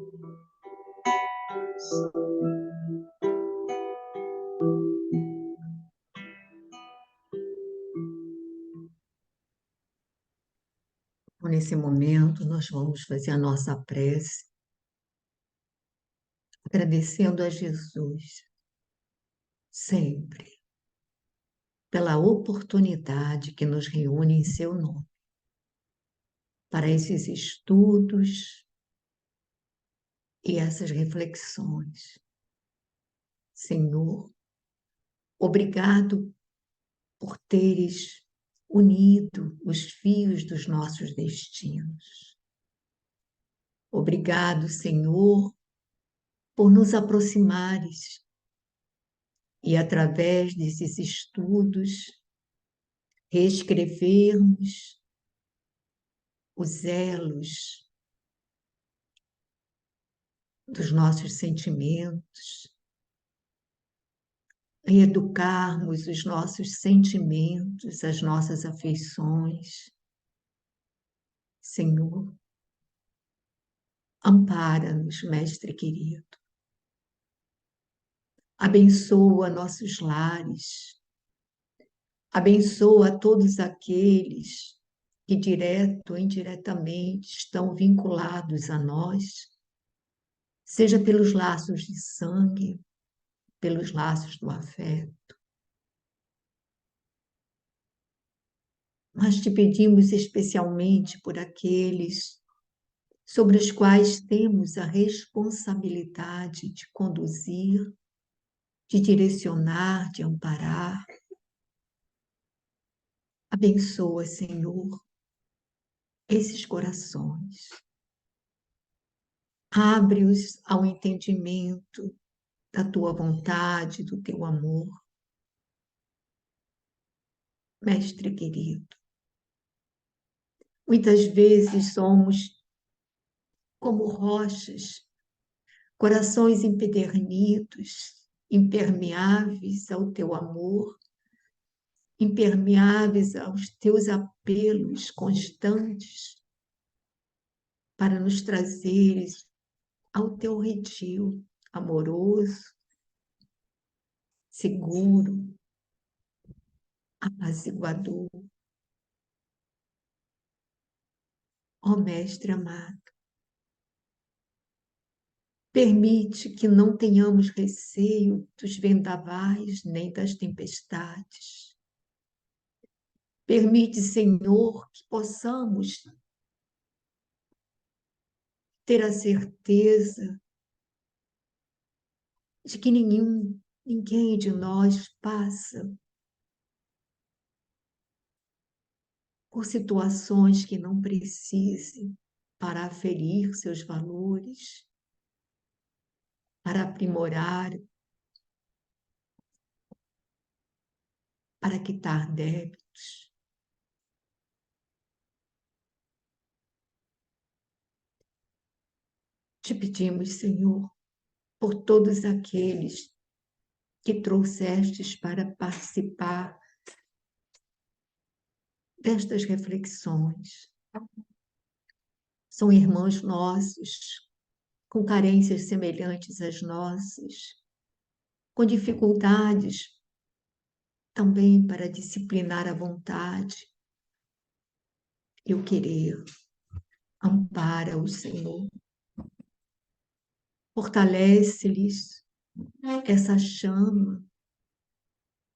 Nesse momento, nós vamos fazer a nossa prece, agradecendo a Jesus, sempre, pela oportunidade que nos reúne em seu nome, para esses estudos e essas reflexões. Senhor, obrigado por teres unido os fios dos nossos destinos. Obrigado, Senhor, por nos aproximares e, através desses estudos, reescrevermos os elos dos nossos sentimentos, reeducarmos os nossos sentimentos, as nossas afeições. Senhor, ampara-nos, Mestre querido. Abençoa nossos lares. Abençoa todos aqueles que, direto ou indiretamente, estão vinculados a nós, seja pelos laços de sangue, pelos laços do afeto. Mas te pedimos especialmente por aqueles sobre os quais temos a responsabilidade de conduzir, de direcionar, de amparar. Abençoa, Senhor, esses corações. Abre-os ao entendimento da tua vontade, do teu amor. Mestre querido, muitas vezes somos como rochas, corações empedernidos, impermeáveis ao teu amor, impermeáveis aos teus apelos constantes para nos trazeres ao teu redil amoroso, seguro, apaziguador. Ó Mestre amado, permite que não tenhamos receio dos vendavais nem das tempestades. Permite, Senhor, que possamos ter a certeza de que ninguém de nós passa por situações que não precise para aferir seus valores, para aprimorar, para quitar débitos. Te pedimos, Senhor, por todos aqueles que trouxestes para participar destas reflexões. São irmãos nossos, com carências semelhantes às nossas, com dificuldades também para disciplinar a vontade e o querer. Ampara-os, Senhor. Fortalece-lhes essa chama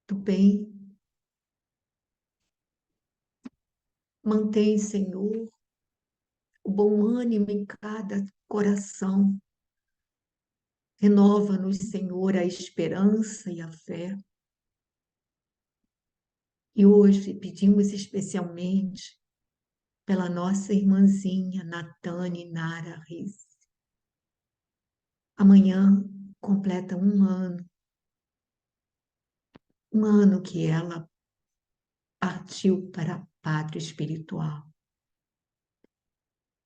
do bem. Mantém, Senhor, o bom ânimo em cada coração. Renova-nos, Senhor, a esperança e a fé. E hoje pedimos especialmente pela nossa irmãzinha Natane Nara Riz. Amanhã completa um ano que ela partiu para a pátria espiritual.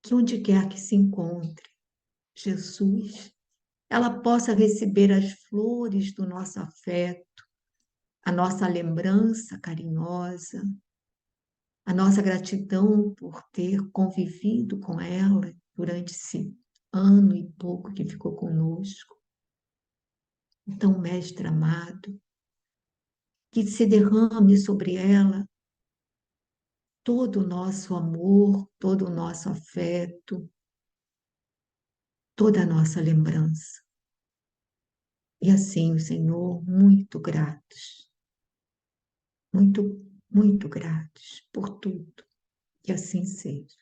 Que onde quer que se encontre, Jesus, ela possa receber as flores do nosso afeto, a nossa lembrança carinhosa, a nossa gratidão por ter convivido com ela durante esse ano e pouco que ficou conosco. Então, Mestre amado, que se derrame sobre ela todo o nosso amor, todo o nosso afeto, toda a nossa lembrança. E assim, Senhor, muito gratos, muito, muito gratos por tudo. Que assim seja.